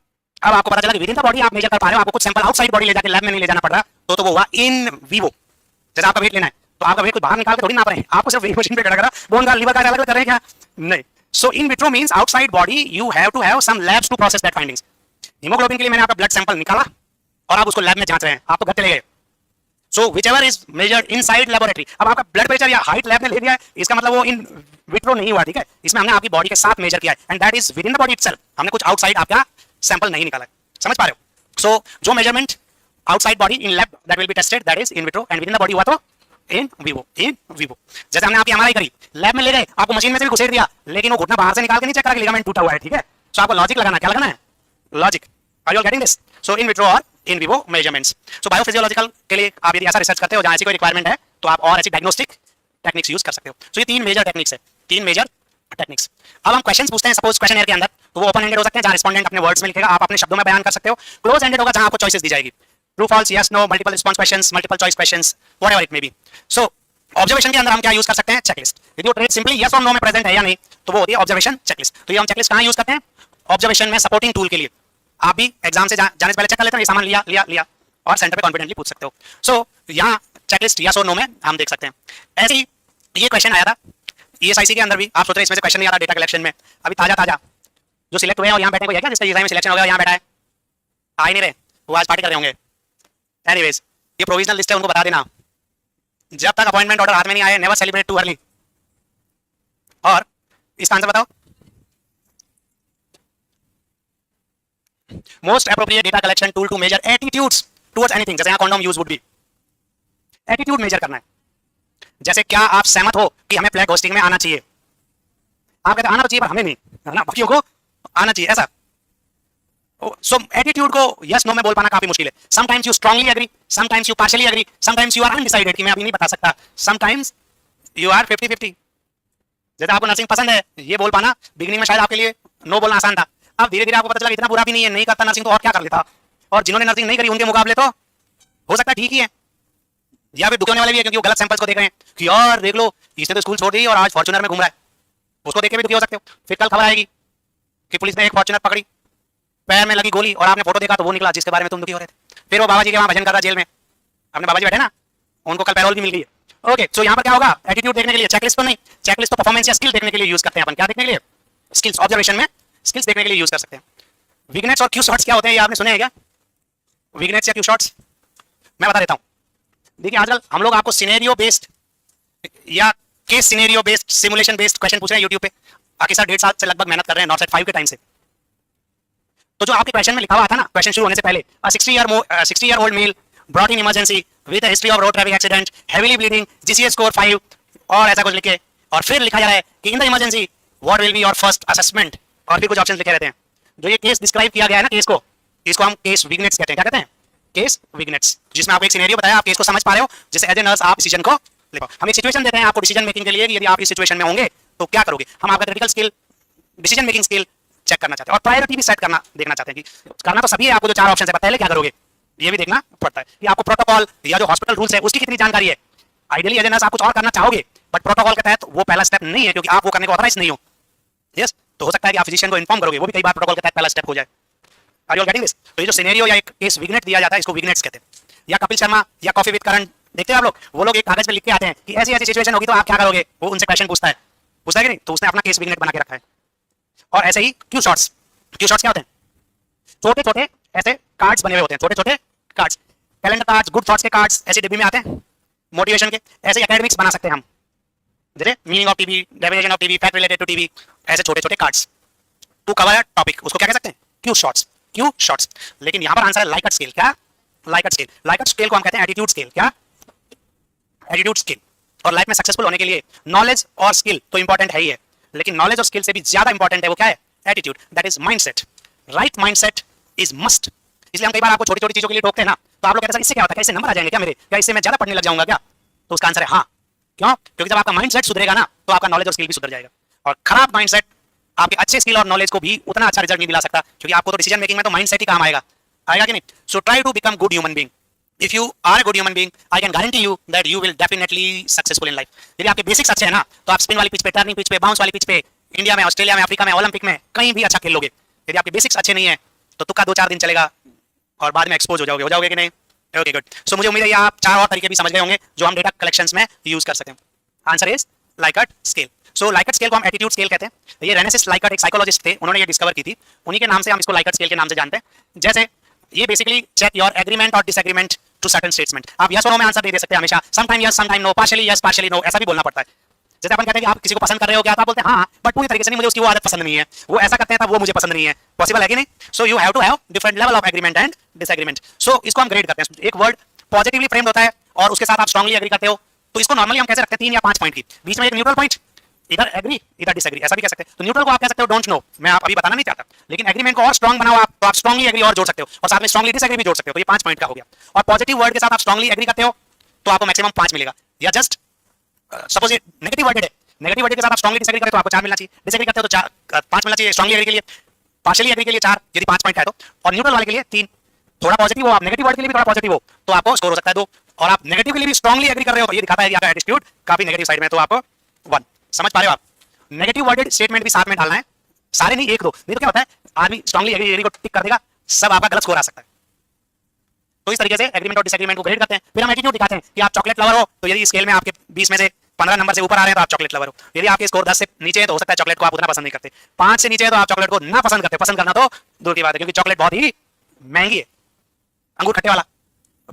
S1: आपको पता चला कि विद इन द बॉडी आप मेजर कर पा रहे हो, आपको कुछ सैंपल आउटसाइड बॉडी ले जाके लैब में नहीं ले जाना पड़ रहा, तो वो हुआ इन वीवो। जैसे आपका वेट लेना है तो आपका वेट कुछ बाहर निकाल के थोड़ी नाप रहे हैं, आपको सिर्फ वेट मशीन पे खड़ा करा, बोन का लीवर का अलग कर रहे हैं क्या? नहीं। So in vitro means outside body, you have to have some labs to process that findings. Haemoglobin के लिए मैंने आपका ब्लड सैंपल निकाला और आप उसको लैब में जांच रहे हैं, आप तो घर चले गए। So whichever is measured inside laboratory. अब आपका ब्लड प्रेशर या हाइट लैब ने ले लिया है, इसका मतलब वो इन विट्रो नहीं हुआ, ठीक है? इसमें हमने आपकी बॉडी के साथ मेजर किया है, and that is with in the body itself. हमने कुछ आउटसाइड आपका सैंपल नहीं निकाला है, समझ पा रहे हो? सो जो measurement outside body in lab that will be tested, that is in vitro, and with in the body हुआ तो इन वीवो। इन वीवो जैसे हमने आपकी एमआरआई करी, लैब में ले गए, आपको मशीन में से भी घुसेड़ दिया, लेकिन वो घुटना बाहर से निकाल के नहीं चेक करा कि लिगामेंट टूटा हुआ है, ठीक है? सो आपको लॉजिक लगाना, क्या लगाना है? Logic. Are you all getting this? So in vitro और in vivo measurements. So biophysiological के लिए आप यदि ऐसा रिसर्च करते हो जहां ऐसी कोई रिक्वायरमेंट है, तो आप और ऐसी डायग्नोस्टिक टेक्निक्स यूज कर सकते हो। सो ये तीन मेजर टेक्निक्स है, तीन मेजर टेक्निक्स। अब हम क्वेश्चंस पूछते हैं, सपोज क्वेश्चन के अंदर, तो वो ओपन एंडेड हो सकते हैं, जहां रिस्पोंडेंट अपने वर्ड्स में लिखेगा, आप अपने शब्दों में बयान कर सकते हो। क्लोज एंडेड होगा जहां आपको चॉइसेस दी जाएगी, true false, yes no, multiple response questions, multiple choice questions, whatever it may be. So observation के अंदर हम क्या यूज कर सकते हैं? चेकलिस्ट। यदि वो ट्रेड सिंपली यस और नो में प्रेजेंट है या नहीं, तो वो होती है ऑब्जर्वेशन चेकलिस्ट। तो ये हम चेकलिस्ट कहां यूज करते हैं? ऑब्जर्वेशन में, सपोर्टिंग टूल के लिए। आप भी एग्जाम से जाने से पहले चेक कर लेते हैं, ये सामान लिया लिया लिया, और सेंटर पे कॉन्फिडेंटली पूछ सकते हो। सो यहाँ चेकलिस्ट यस और नो में हम देख सकते हैं। ऐसे ही ये क्वेश्चन आया था ईएसआईसी के अंदर भी, आप सोच रहे हैं इसमें से क्वेश्चन नहीं आ रहा डेटा कलेक्शन में, अभी ताजा ताजा जो सिलेक्ट हुए हैं और यहाँ बैठे कोई है क्या जिसका एग्जाम में सिलेक्शन हो गया, यहाँ बैठा है? आ ही नहीं रहे, वो आज पार्टी कर रहे होंगे। एनीवेज ये प्रोविजनल लिस्ट है, उनको बता देना, जब तक अपॉइंटमेंट ऑर्डर हाथ में नहीं आए, नेवर सेलिब्रेट टू अर्ली। और इसका आंसर बताओ। Most appropriate data collection tool to measure attitudes towards anything, जैसे यहाँ condom use would be. Attitude measure करना है, जैसे क्या आप सहमत हो कि हमें फ्लैग होस्टिंग में आना चाहिए? आप कहते आना तो चाहिए पर हमें नहीं, है ना, बाकियों को आना चाहिए, ऐसा। सो एटीट्यूड को यस नो में बोल पाना काफी मुश्किल है। Sometimes you strongly agree, sometimes you partially agree, sometimes you are undecided कि मैं अभी नहीं बता सकता, समटाइम्स यू आर 50-50। जैसे आपको नर्सिंग पसंद है, ये बोल पाना बिगिनिंग में शायद आपके लिए नो बोलना आसान था, अब धीरे धीरे आपको पता चला इतना बुरा भी नहीं है, नहीं करता नर्सिंग तो और क्या कर लेता, और जिन्होंने नर्सिंग नहीं करी उनके मुकाबले तो हो सकता है ठीक ही है, या फिर दुखी होने वाले भी है क्योंकि वो गलत सैंपल्स को देख रहे हैं कि यार देख लो इसने तो स्कूल छोड़ दी और आज फॉर्च्यूनर में घूम रहा है, उसको देख के भी दुखी हो सकते हो। फिर कल खबर आएगी कि पुलिस ने एक फॉर्च्यूनर पकड़ी, पैर में लगी गोली, और आपने फोटो देखा तो वो निकला जिसके बारे में तुम दुखी हो रहे थे। फिर वो बाबा जी के वहां भजन कर रहा जेल में, अपने बाबा जी बैठे ना, उनको कल पैरोल भी मिल गई है। ओके, सो यहाँ पर क्या होगा? एटीट्यूड देखने के लिए, चेकलिस्ट तो नहीं, चेकलिस्ट तो परफॉर्मेंस या स्किल देखने के लिए यूज करते हैं अपन। क्या देखने के लिए? स्किल्स। ऑब्जर्वेशन में स्किल्स देखने के लिए यूज कर सकते हैं। विग्नेट्स और क्यू शॉट्स क्या होते हैं, ये आपने सुने हैं क्या? विग्नेट्स या क्यू शॉट्स मैं बता देता हूँ। देखिए आजकल हम लोग आपको सिनेरियो बेस्ड या case scenario based, simulation based question पूछ रहे हैं यूट्यूब पे। आके सर 1.5 साल से लगभग मेहनत कर रहे हैं, नॉर्थ 5 के टाइम से। तो जो आपके क्वेश्चन में लिखा हुआ था ना, क्वेश्चन शुरू होने से पहले, 60 year old male brought in emergency with a history of road traffic accident, heavily bleeding, GCA score 5, और ऐसा कुछ लिखे, और फिर लिखा जा रहा है कि in the emergency what will be your first assessment, और फिर कुछ ऑप्शंस लिखे रहते हैं। जो ये केस डिस्क्राइब किया गया है ना, केस को, इसको हम केस विग्नेट्स कहते हैं। क्या कहते हैं? केस विग्नेट्स, जिसमें आपको एक सिनेरियो बताया, आप केस को समझ पा रहे हो, जिससे एज ए नर्स आप डिसीजन को ले पाओ। हम एक सिचुएशन देते हैं आपको डिसीजन मेकिंग के लिए कि यदि आप इस सिचुएशन में होंगे तो क्या करोगे। हम आपका critical skill, decision making skill check करना चाहते हैं, और प्रायोरिटी भी सेट करना देखना चाहते हैं कि करना तो सभी है, आपको जो 4 ऑप्शन है पहले क्या करोगे ये भी देखना पड़ता है कि आपको प्रोटोकॉल या जो हॉस्पिटल रूल्स है उसकी कितनी जानकारी है। आइडियली एज ए नर्स आप कुछ और करना चाहोगे, बट प्रोटोकॉल के तहत वो पहला स्टेप नहीं है, क्योंकि आप वो करने को ऑथराइज नहीं हो। यस, तो हो सकता है कि आप फिजिशियन को इन्फॉर्म करोगे, वो भी कई बार प्रोटोकॉल के तहत पहला स्टेप हो जाए। Are you getting this? तो ये जो सिनेरियो या एक केस विग्नेट दिया जाता है, इसको विग्नेट्स कहते हैं। या कपिल शर्मा या कॉफी विद करण देखते हैं आप लोग, वो लोग एक कागज पे लिख के आते हैं कि ऐसी ऐसी सिचुएशन होगी तो आप क्या करोगे, वो उनसे क्वेश्चन पूछता है कि नहीं, तो उसने अपना केस विग्नेट बना के रखा है। और ऐसे ही क्यू शॉट्स क्या होते हैं? छोटे छोटे ऐसे कार्ड्स बने हुए होते हैं, छोटे छोटे cards, calendar cards, good thoughts के कार्ड्स ऐसे डिब्बी में आते हैं, मोटिवेशन के। ऐसे एकेडमिक्स बना सकते हैं हम, जैसे meaning of TV, definition of TV, fact related to TV, ऐसे छोटे छोटे cards to cover a topic, उसको क्या कह सकते हैं? Cue shots. क्यों शॉर्ट्स। लेकिन यहां पर आंसर है लाइकट स्केल। क्या लाइकट स्केल? लाइकट स्केल को हम कहते हैं एटीट्यूड स्केल। क्या एटीट्यूड स्केल। और लाइफ में सक्सेसफुल होने के लिए नॉलेज और स्किल तो इंपॉर्टेंट है ही है, लेकिन नॉलेज और स्किल से भी ज्यादा इंपॉर्टेंट है वो क्या है? Attitude, that is mindset. Right mindset is must. इसलिए हम कई बार आपको छोटी छोटी चीजों के लिए टोकते हैं ना, तो आप लोग कहते हैं इससे क्या होता है, क्या इससे नंबर आ जाएंगे क्या मेरे, क्या इससे मैं ज्यादा पढ़ने लग जाऊंगा क्या? तो उसका आंसर है हाँ। क्यों? क्योंकि जब आपका माइंडसेट सुधरेगा ना तो आपका नॉलेज और स्किल भी सुधर जाएगा। और खराब माइंडसेट आपके अच्छे स्किल और नॉलेज को भी उतना अच्छा रिजल्ट नहीं दिला सकता, क्योंकि आपको तो डिसीजन मेकिंग में तो माइंडसेट ही काम आएगा। आएगा कि नहीं? So try to become good human being. If you are a good human being, I can guarantee you that you will definitely successful in life. यदि आपके बेसिक्स अच्छे हैं ना, तो आप स्पिन वाली पिच पे, टर्निंग पिच पे, बाउंस वाली पिच पे, इंडिया में, ऑस्ट्रेलिया में, अफ्रीका में, ओलंपिक में कहीं भी अच्छा खेल लोगे। यदि आपके बेसिक्स अच्छे नहीं है तो तुक्का 2-4 दिन चलेगा और बाद में एक्सपोज हो जाओगे कि नहीं? Okay good. सो मुझे उम्मीद है आप 4 और तरीके भी समझ गए होंगे जो हम डेटा कलेक्शंस में यूज कर सकते हैं। Answer is Likert scale. So Likert scale को हम एटीट्यूड स्केल कहते हैं। ये रेनेसिस लाइकट एक साइकोलॉजिस्ट थे, उन्होंने ये डिस्कवर की थी, उन्हीं के नाम से हम इसको लाइकट स्केल के नाम से जानते हैं। जैसे ये बेसिकली चेक योर एग्रीमेंट और डिसएग्रीमेंट टू सर्टेन स्टेटमेंट। आप यस और नो में आंसर नहीं दे सकते हमेशा, sometime yes sometime no, partially yes partially no, ऐसा भी बोलना पड़ता है। जैसे अपन कहते हैं कि आप किसी को पसंद कर रहे हो क्या, तो आप बोलते हैं हाँ, बट पूरी तरीके से नहीं, मुझे उसकी वो आदत पसंद नहीं है, वो ऐसा करते हैं तब वो मुझे पसंद नहीं है। पॉसिबल है कि नहीं? So you have to have different level of agreement and disagreement. So इसको हम ग्रेड करते हैं। एक वर्ड पॉजिटिवली फ्रेम्ड होता है और उसके साथ आप स्ट्रांगली एग्री करते हो, तो इसको नॉर्मली हम कैसे रखते हैं? 3 या 5 पॉइंट की, बीच में एक न्यूट्रल पॉइंट, इधर एग्री इधर डिसएग्री, ऐसा भी कह सकते हैं। तो न्यूट्रल को आप कह सकते हो डोंट नो, मैं आप अभी बताना नहीं चाहता, लेकिन एग्रीमेंट को और स्ट्रांग बनाओ आप, तो आप स्ट्रांगली एग्री और जोड़ सकते हो और साथ में स्ट्रांगली डिसएग्री भी जोड़ सकते हो, तो ये 5 पॉइंट का हो गया। और पॉजिटिव वर्ड के साथ आप स्ट्रांगली एग्री करते हो तो आपको मैक्सिमम 5 मिलेगा। या जस्ट सपोज ये नेगेटिव वर्डेड है, नेगेटिव वर्ड के साथ आप स्ट्रांगली डिसएग्री करते हो तो आपको 4 मिलना चाहिए, डिसएग्री करते हो तो 5 मिलना चाहिए, स्ट्रांगली एग्री के लिए, पार्शियली एग्री के लिए 4, यदि 5 पॉइंट है तो, और न्यूट्रल वाले के लिए 3। थोड़ा पॉजिटिव हो आप, नेगेटिव वर्ड के लिए भी थोड़ा पॉजिटिव हो तो आपको स्कोर हो सकता है 2, और आप नेगेटिव के लिए भी स्ट्रांगली एग्री कर रहे हो तो ये दिखाता है कि आपका एटीट्यूड काफी नेगेटिव साइड में, तो आपको 1। समझ पा रहे हो आप? नेगेटिव वर्डेड स्टेटमेंट भी साथ में डालना है, सारे नहीं, 1-2, नहीं तो क्या होता है आदमी स्ट्रांगली एग्री को टिक कर देगा, सब आपका गलत स्कोर आ सकता है। तो इस तरीके से एग्रीमेंट और डिसएग्रीमेंट को ग्रेड करते हैं। फिर हम एटीट्यूड दिखाते हैं कि आप चॉकलेट लवर हो, तो यदि स्केल में आपके 20 में से 15 नंबर से ऊपर आ रहे हैं तो आप चॉकलेट लवर हो। यदि आपके स्कोर 10 से नीचे है तो हो सकता है चॉकलेट को आप उतना पसंद नहीं करते, 5 से नीचे है तो आप चॉकलेट को ना पसंद करते। पसंद करना तो दूर की बात है, क्योंकि चॉकलेट बहुत ही महंगी है, अंगूर खट्टे वाला।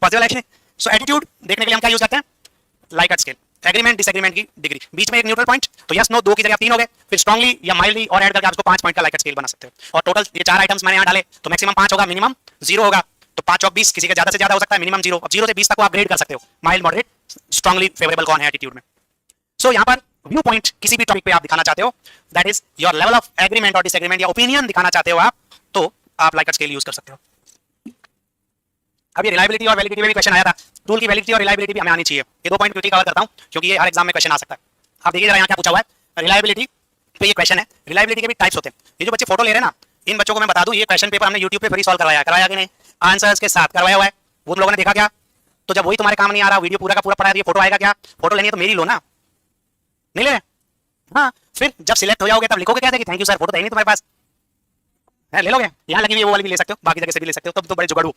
S1: पॉसिबल है? सो एटीट्यूड देखने के लिए हम क्या यूज करते हैं? Likert scale. एग्रीमेंट डिसएग्रीमेंट की डिग्री, बीच में एक न्यूट्रल पॉइंट, तो यस नो 2 की जगह 3 हो गए, फिर स्ट्रांगली या माइल्डली और ऐड करके आप उसको 5 पॉइंट का लाइकट स्केल बना सकते हो। और टोटल ये 4 आइटम्स मैंने यहाँ डाले, तो मैक्सिमम 5 होगा, मिनिमम 0 होगा, तो 5 और 20 किसी का ज्यादा से ज्यादा हो सकता है, मिनिमम 0। अब 0 से 20 तक को आप ग्रेड कर सकते हो, माइल्ड, मॉडरेट, स्ट्रांगली फेवरेबल कौन है एटीट्यूड में। सो यहाँ पर व्यू पॉइंट किसी भी टॉपिक पे आप दिखाना चाहते हो, that is your level of agreement और डिसएग्रीमेंट या ओपिनियन दिखाना चाहते हो आप, तो आप लाइकट स्केल यूज कर सकते हो। अब ये रिलायबिलिटी और वैलिडिटी में भी क्वेश्चन आया था, टूल की वैलिडिटी और रिलायबिलिटी भी हमें आनी चाहिए। ये 2 पॉइंट क्विकली कवर करता हूं क्योंकि ये हर एग्जाम में क्वेश्चन आ सकता है। आप देखिए जरा यहाँ क्या पूछा हुआ है, रिलायबिलिटी पे ये क्वेश्चन है। रिलायबिलिटी के भी टाइप्स होते हैं। ये जो बच्चे फोटो ले रहे हैं ना, इन बच्चों को मैं बता दूं, ये क्वेश्चन पेपर हमने YouTube पे फ्री सॉल्व करवाया कि नहीं, आंसर्स के साथ करवाया हुआ है, वो लोगों ने देखा क्या? तो जब वही तुम्हारे काम नहीं आ रहा, वीडियो पूरा का पूरा पढ़ा, ये फोटो आएगा क्या? फोटो लेनी है तो मेरी लो ना, नहीं ले रहे? हाँ, फिर जब सिलेक्ट हो जाओगे तब लिखोगे क्या? थैंक यू सर, फोटो तो है नहीं तुम्हारे पास, है ले लोगे? यहाँ लगी हुई वो वाली भी ले सकते हो, बाकी जगह से भी ले सकते हो, तब तो बड़े जुगाड़ू।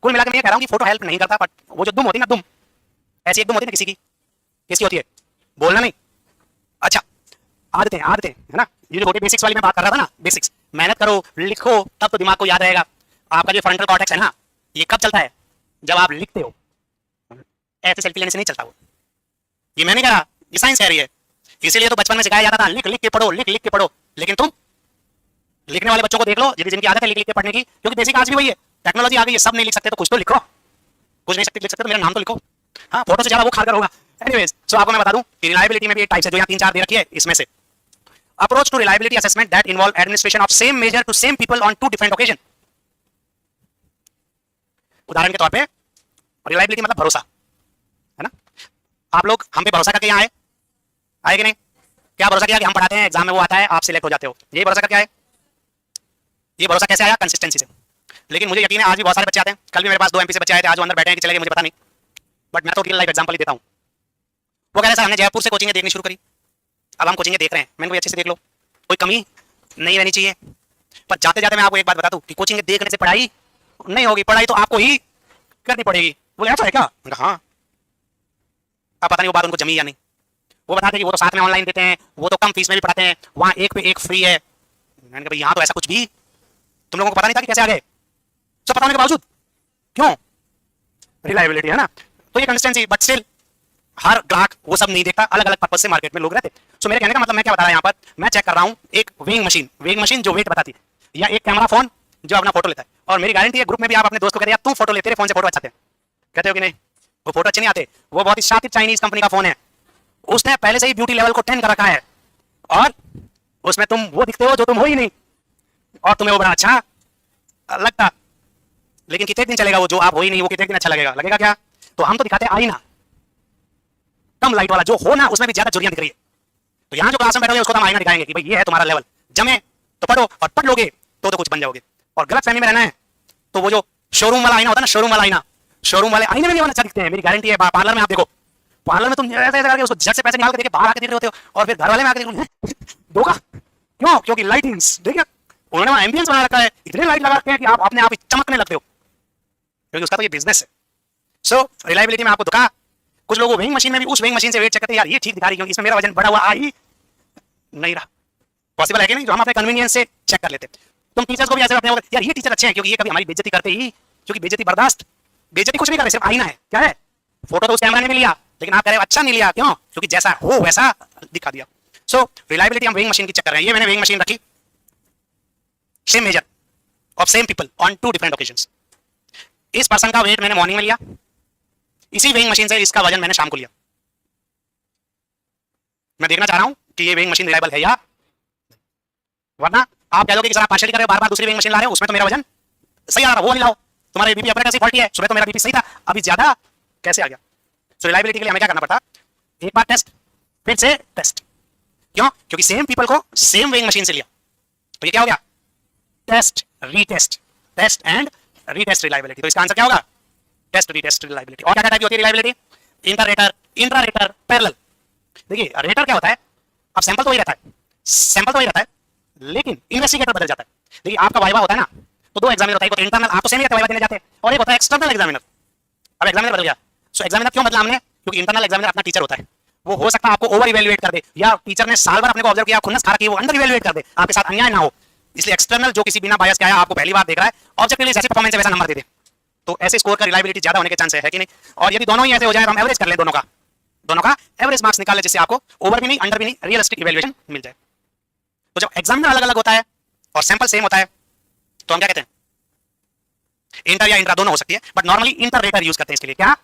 S1: कुल मिलाकर मैं ये कह रहा हूँ कि फोटो हेल्प नहीं करता, बट वो जो दुम होती है ना, दुम ऐसी एक दुम होती है ना किसी की, किसकी होती है? बोलना नहीं। अच्छा, आदतें आदतें है ना, ये जो छोटी बेसिक्स वाली मैं बात कर रहा था ना, बेसिक्स मेहनत करो, लिखो, तब तो दिमाग को याद रहेगा। आपका जो फ्रंटल कॉर्टेक्स है ना, ये कब चलता है? जब आप लिखते हो। ऐसे सेल्फी लेने से नहीं चलता वो, ये मैंने कहा, ये साइंस कह रही है। इसीलिए तो बचपन में सिखाया जाता था लिख लिख के पढ़ो, लिख लिख के पढ़ो। लेकिन तुम लिखने वाले बच्चों को देख लो, जिनकी आदत है लिख लिख के पढ़ने की, क्योंकि बेसिक आज भी वही है, टेक्नोलॉजी आ गई है, सब नहीं लिख सकते तो कुछ तो लिखो, कुछ नहीं सकते लिख सकते तो मेरा नाम तो लिखो। हाँ, फोटो से ज्यादा वो खाकर होगा। एनीवेज, सो आपको मैं बता दूं कि रिलायबिलिटी में भी एक टाइप है जो यहाँ 3-4 दे रखी है, इसमें से approach to reliability assessment that involve administration of same measure to same people on 2 different occasion. उदाहरण के तौर पे रिलायबिलिटी मतलब भरोसा, है ना? आप लोग हम पे भरोसा करके यहाँ आए कि नहीं? क्या भरोसा किया कि हम पढ़ाते हैं, एग्जाम में वो आता है, आप सिलेक्ट हो जाते हो, यही भरोसा करके आए। ये भरोसा कैसे आया? कंसिस्टेंसी से। लेकिन मुझे यकीन है आज भी बहुत सारे बच्चे आते हैं, कल भी मेरे पास 2 MP से बच्चे आए थे, आज वो अंदर बैठे हैं कि चले गए मुझे पता नहीं, बट मैं तो रियल लाइफ एग्जांपल ही देता हूँ। वो कह रहे सर हमने जयपुर से कोचिंग देखनी शुरू करी, अब हम कोचिंग देख रहे हैं, मैंने कोई अच्छे से देख लो, कोई कमी नहीं रहनी चाहिए। पर जाते जाते मैं आपको एक बात बता दूं कि कोचिंग देखने से पढ़ाई नहीं होगी, पढ़ाई तो आपको ही करनी पड़ेगी। बोले ऐसा है क्या? हाँ। अब पता नहीं वो बात उनको जमी या नहीं। वो बताते कि वो तो साथ में ऑनलाइन देते हैं, वो तो कम फीस में भी पढ़ाते हैं, वहाँ 1 पे 1 फ्री है। मैंने कहा भाई यहाँ तो ऐसा कुछ भी तुम लोगों को पता नहीं था कि कैसे आ गए, सब पता होने के बावजूद। क्यों? रिलायबिलिटी है ना। तो ये कंसिस्टेंसी, बट स्टिल हर ग्राहक वो सब नहीं देखता, अलग अलग पर्पज से मार्केट में लोग रहते। सो मेरे कहने का मतलब मैं क्या बता रहा हूं यहाँ पर, मैं चेक कर रहा हूँ एक वेइंग मशीन जो वेट बताती है, या एक कैमरा फोन जो अपना फोटो लेता है। और मेरी गारंटी है ग्रुप में भी आप अपने दोस्त को कहते हैं तू फोटो ले, तेरे फोन से फोटो अच्छे आते हैं, कहते हो कि नहीं? वो फोटो अच्छे नहीं आते, वो बहुत ही शातिर चाइनीज कंपनी का फोन है, उसने पहले से ही ब्यूटी लेवल को 10 कर रखा है, और उसमें तुम वो दिखते हो जो तुम हो ही नहीं, और तुम्हें वो बड़ा अच्छा लगता। लेकिन कितने दिन चलेगा वो जो आप हो ही नहीं, वो कितने दिन अच्छा लगेगा? लगेगा क्या? तो हम तो दिखाते हैं आईना, कम लाइट वाला जो हो ना, उसमें भी ज्यादा झुर्रियां दिख रही है। तो यहाँ जो क्लास में बैठोगे उसको तो हम आईना दिखाएंगे कि भाई ये है तुम्हारा लेवल, जमे तो पढ़ो, और पढ़ लोगे तो कुछ बन जाओगे। और गलत फहमी में रहना है तो वो जो शोरूम वाला आईना होता है ना, शोरूम वाला आईना, शोरूम वाले आईने में भी अच्छा दिखते हैं, मेरी गारंटी है। पार्लर में आप देखो, पार्लर में तुम ऐसे करके उसको झट से पैसे निकाल के देके बाहर आके देख रहे होते हो, और फिर घर वाले में आके धोखा क्यों? क्योंकि लाइटिंग्स देखिए उन्होंने वहां एम्बियंस बना रखा है, इतने लाइट लगा रखे हैं कि आप अपने आप ही चमकने लगते हो, क्योंकि उसका तो ये बिजनेस है। सो रिलायबिलिटी में आपको धोखा। कुछ लोग वेइंग मशीन में भी उस वेइंग मशीन से वेट चेक करते हैं, यार ये ठीक दिखा रही है क्योंकि इसमें मेरा वजन बढ़ा हुआ आ ही नहीं रहा। पॉसिबल है कि नहीं? जो हम अपने कन्वीनियंस से चेक कर लेते हैं। तुम टीचर्स को भी ऐसे रखते हो, यार ये टीचर अच्छे हैं क्योंकि ये कभी हमारी बेइज्जती करते ही, क्योंकि बेइज्जती बर्दाश्त, बेइज्जती कुछ नहीं कर रहे, सिर्फ आईना है। क्या है? फोटो तो उस कैमरा ने भी लिया, लेकिन आप कह रहे हो अच्छा नहीं लिया, क्यों? क्योंकि जैसा हो वैसा दिखा दिया। सो रिलायबिलिटी हम वेइंग मशीन की चेक कर रहे हैं। ये मैंने वेइंग मशीन रखी, same measure of same people on 2 different occasions. इस पर्सन का वेट मैंने मॉर्निंग में लिया, इसी वेइंग मशीन से इसका वजन मैंने शाम को लिया। मैं देखना चाह रहा हूं कि ये वेइंग मशीन रिलायबल है या, वरना आप कह दोगे कि सर आप पार्शियली कर रहे हो, बार-बार दूसरी वेइंग मशीन ला रहे हो, उसमें तो मेरा वजन सही आ रहा था, वो नहीं लाओ, तुम्हारे बीपी अपना कैसी फॉल्टी है, सुबह तो मेरा बीपी सही था, अभी ज्यादा कैसे आ गया? सो रिलायबिलिटी के लिए हमें क्या करना पड़ता? एक बार टेस्ट, फिर से टेस्ट। क्यों? क्योंकि सेम पीपल को सेम वेइंग मशीन से लिया, तो ये क्या हो गया? Test retest, test and retest reliability. तो इसका आंसर क्या होगा? Test retest reliability. और क्या टाइप की होती है रिलायबिलिटी? Interrater, intrarater, parallel. देखिए रेटर क्या होता है? अब सैंपल तो वही रहता है, सैंपल तो वही रहता है, लेकिन इन्वेस्टिगेटर बदल जाता है। देखिए आपका वाइवा होता है ना, तो 2 एग्जामिनर होता है, एक इंटरनल, आप तो सेम ही रहते वाइवा देने जाते हैं, और एक होता है एक्सटर्नल एग्जामिनर। अब एग्जामिनर बदल गया। सो एग्जामिनर क्यों बदला हमने? क्योंकि इंटरनल एग्जामिनर अपना टीचर होता है, वो हो सकता है आपको ओवर इवैल्यूएट कर दे, या टीचर ने साल भर अपने को ऑब्जर्व किया, खुन्नस खा रखी है, वो अंडर इवैल्यूएट कर दे, आपके साथ अन्याय ना हो। इसलिए एक्सटर्नल जो किसी बिना बायस के आया, आपको पहली बार देख रहा है, ऑब्जेक्टिवली जैसे परफॉर्मेंस है वैसा नंबर दे दे, तो ऐसे स्कोर का रिलायबिलिटी ज्यादा होने के चांस है कि नहीं? और यदि दोनों ही ऐसे हो जाए, हम एवरेज कर ले, दोनों का एवरेज मार्क्स निकाल ले, जिससे आपको ओवर भी नहीं अंडर भी नहीं रियलिस्टिक इवैल्यूएशन मिल जाए। तो जब एग्जामिनर अलग अलग होता है और सैंपल सेम होता है, तो हम क्या कहते हैं? इंटर या इंट्रा दोनों हो सकती है, but normally inter rater use करते हैं इसके लिए। क्या?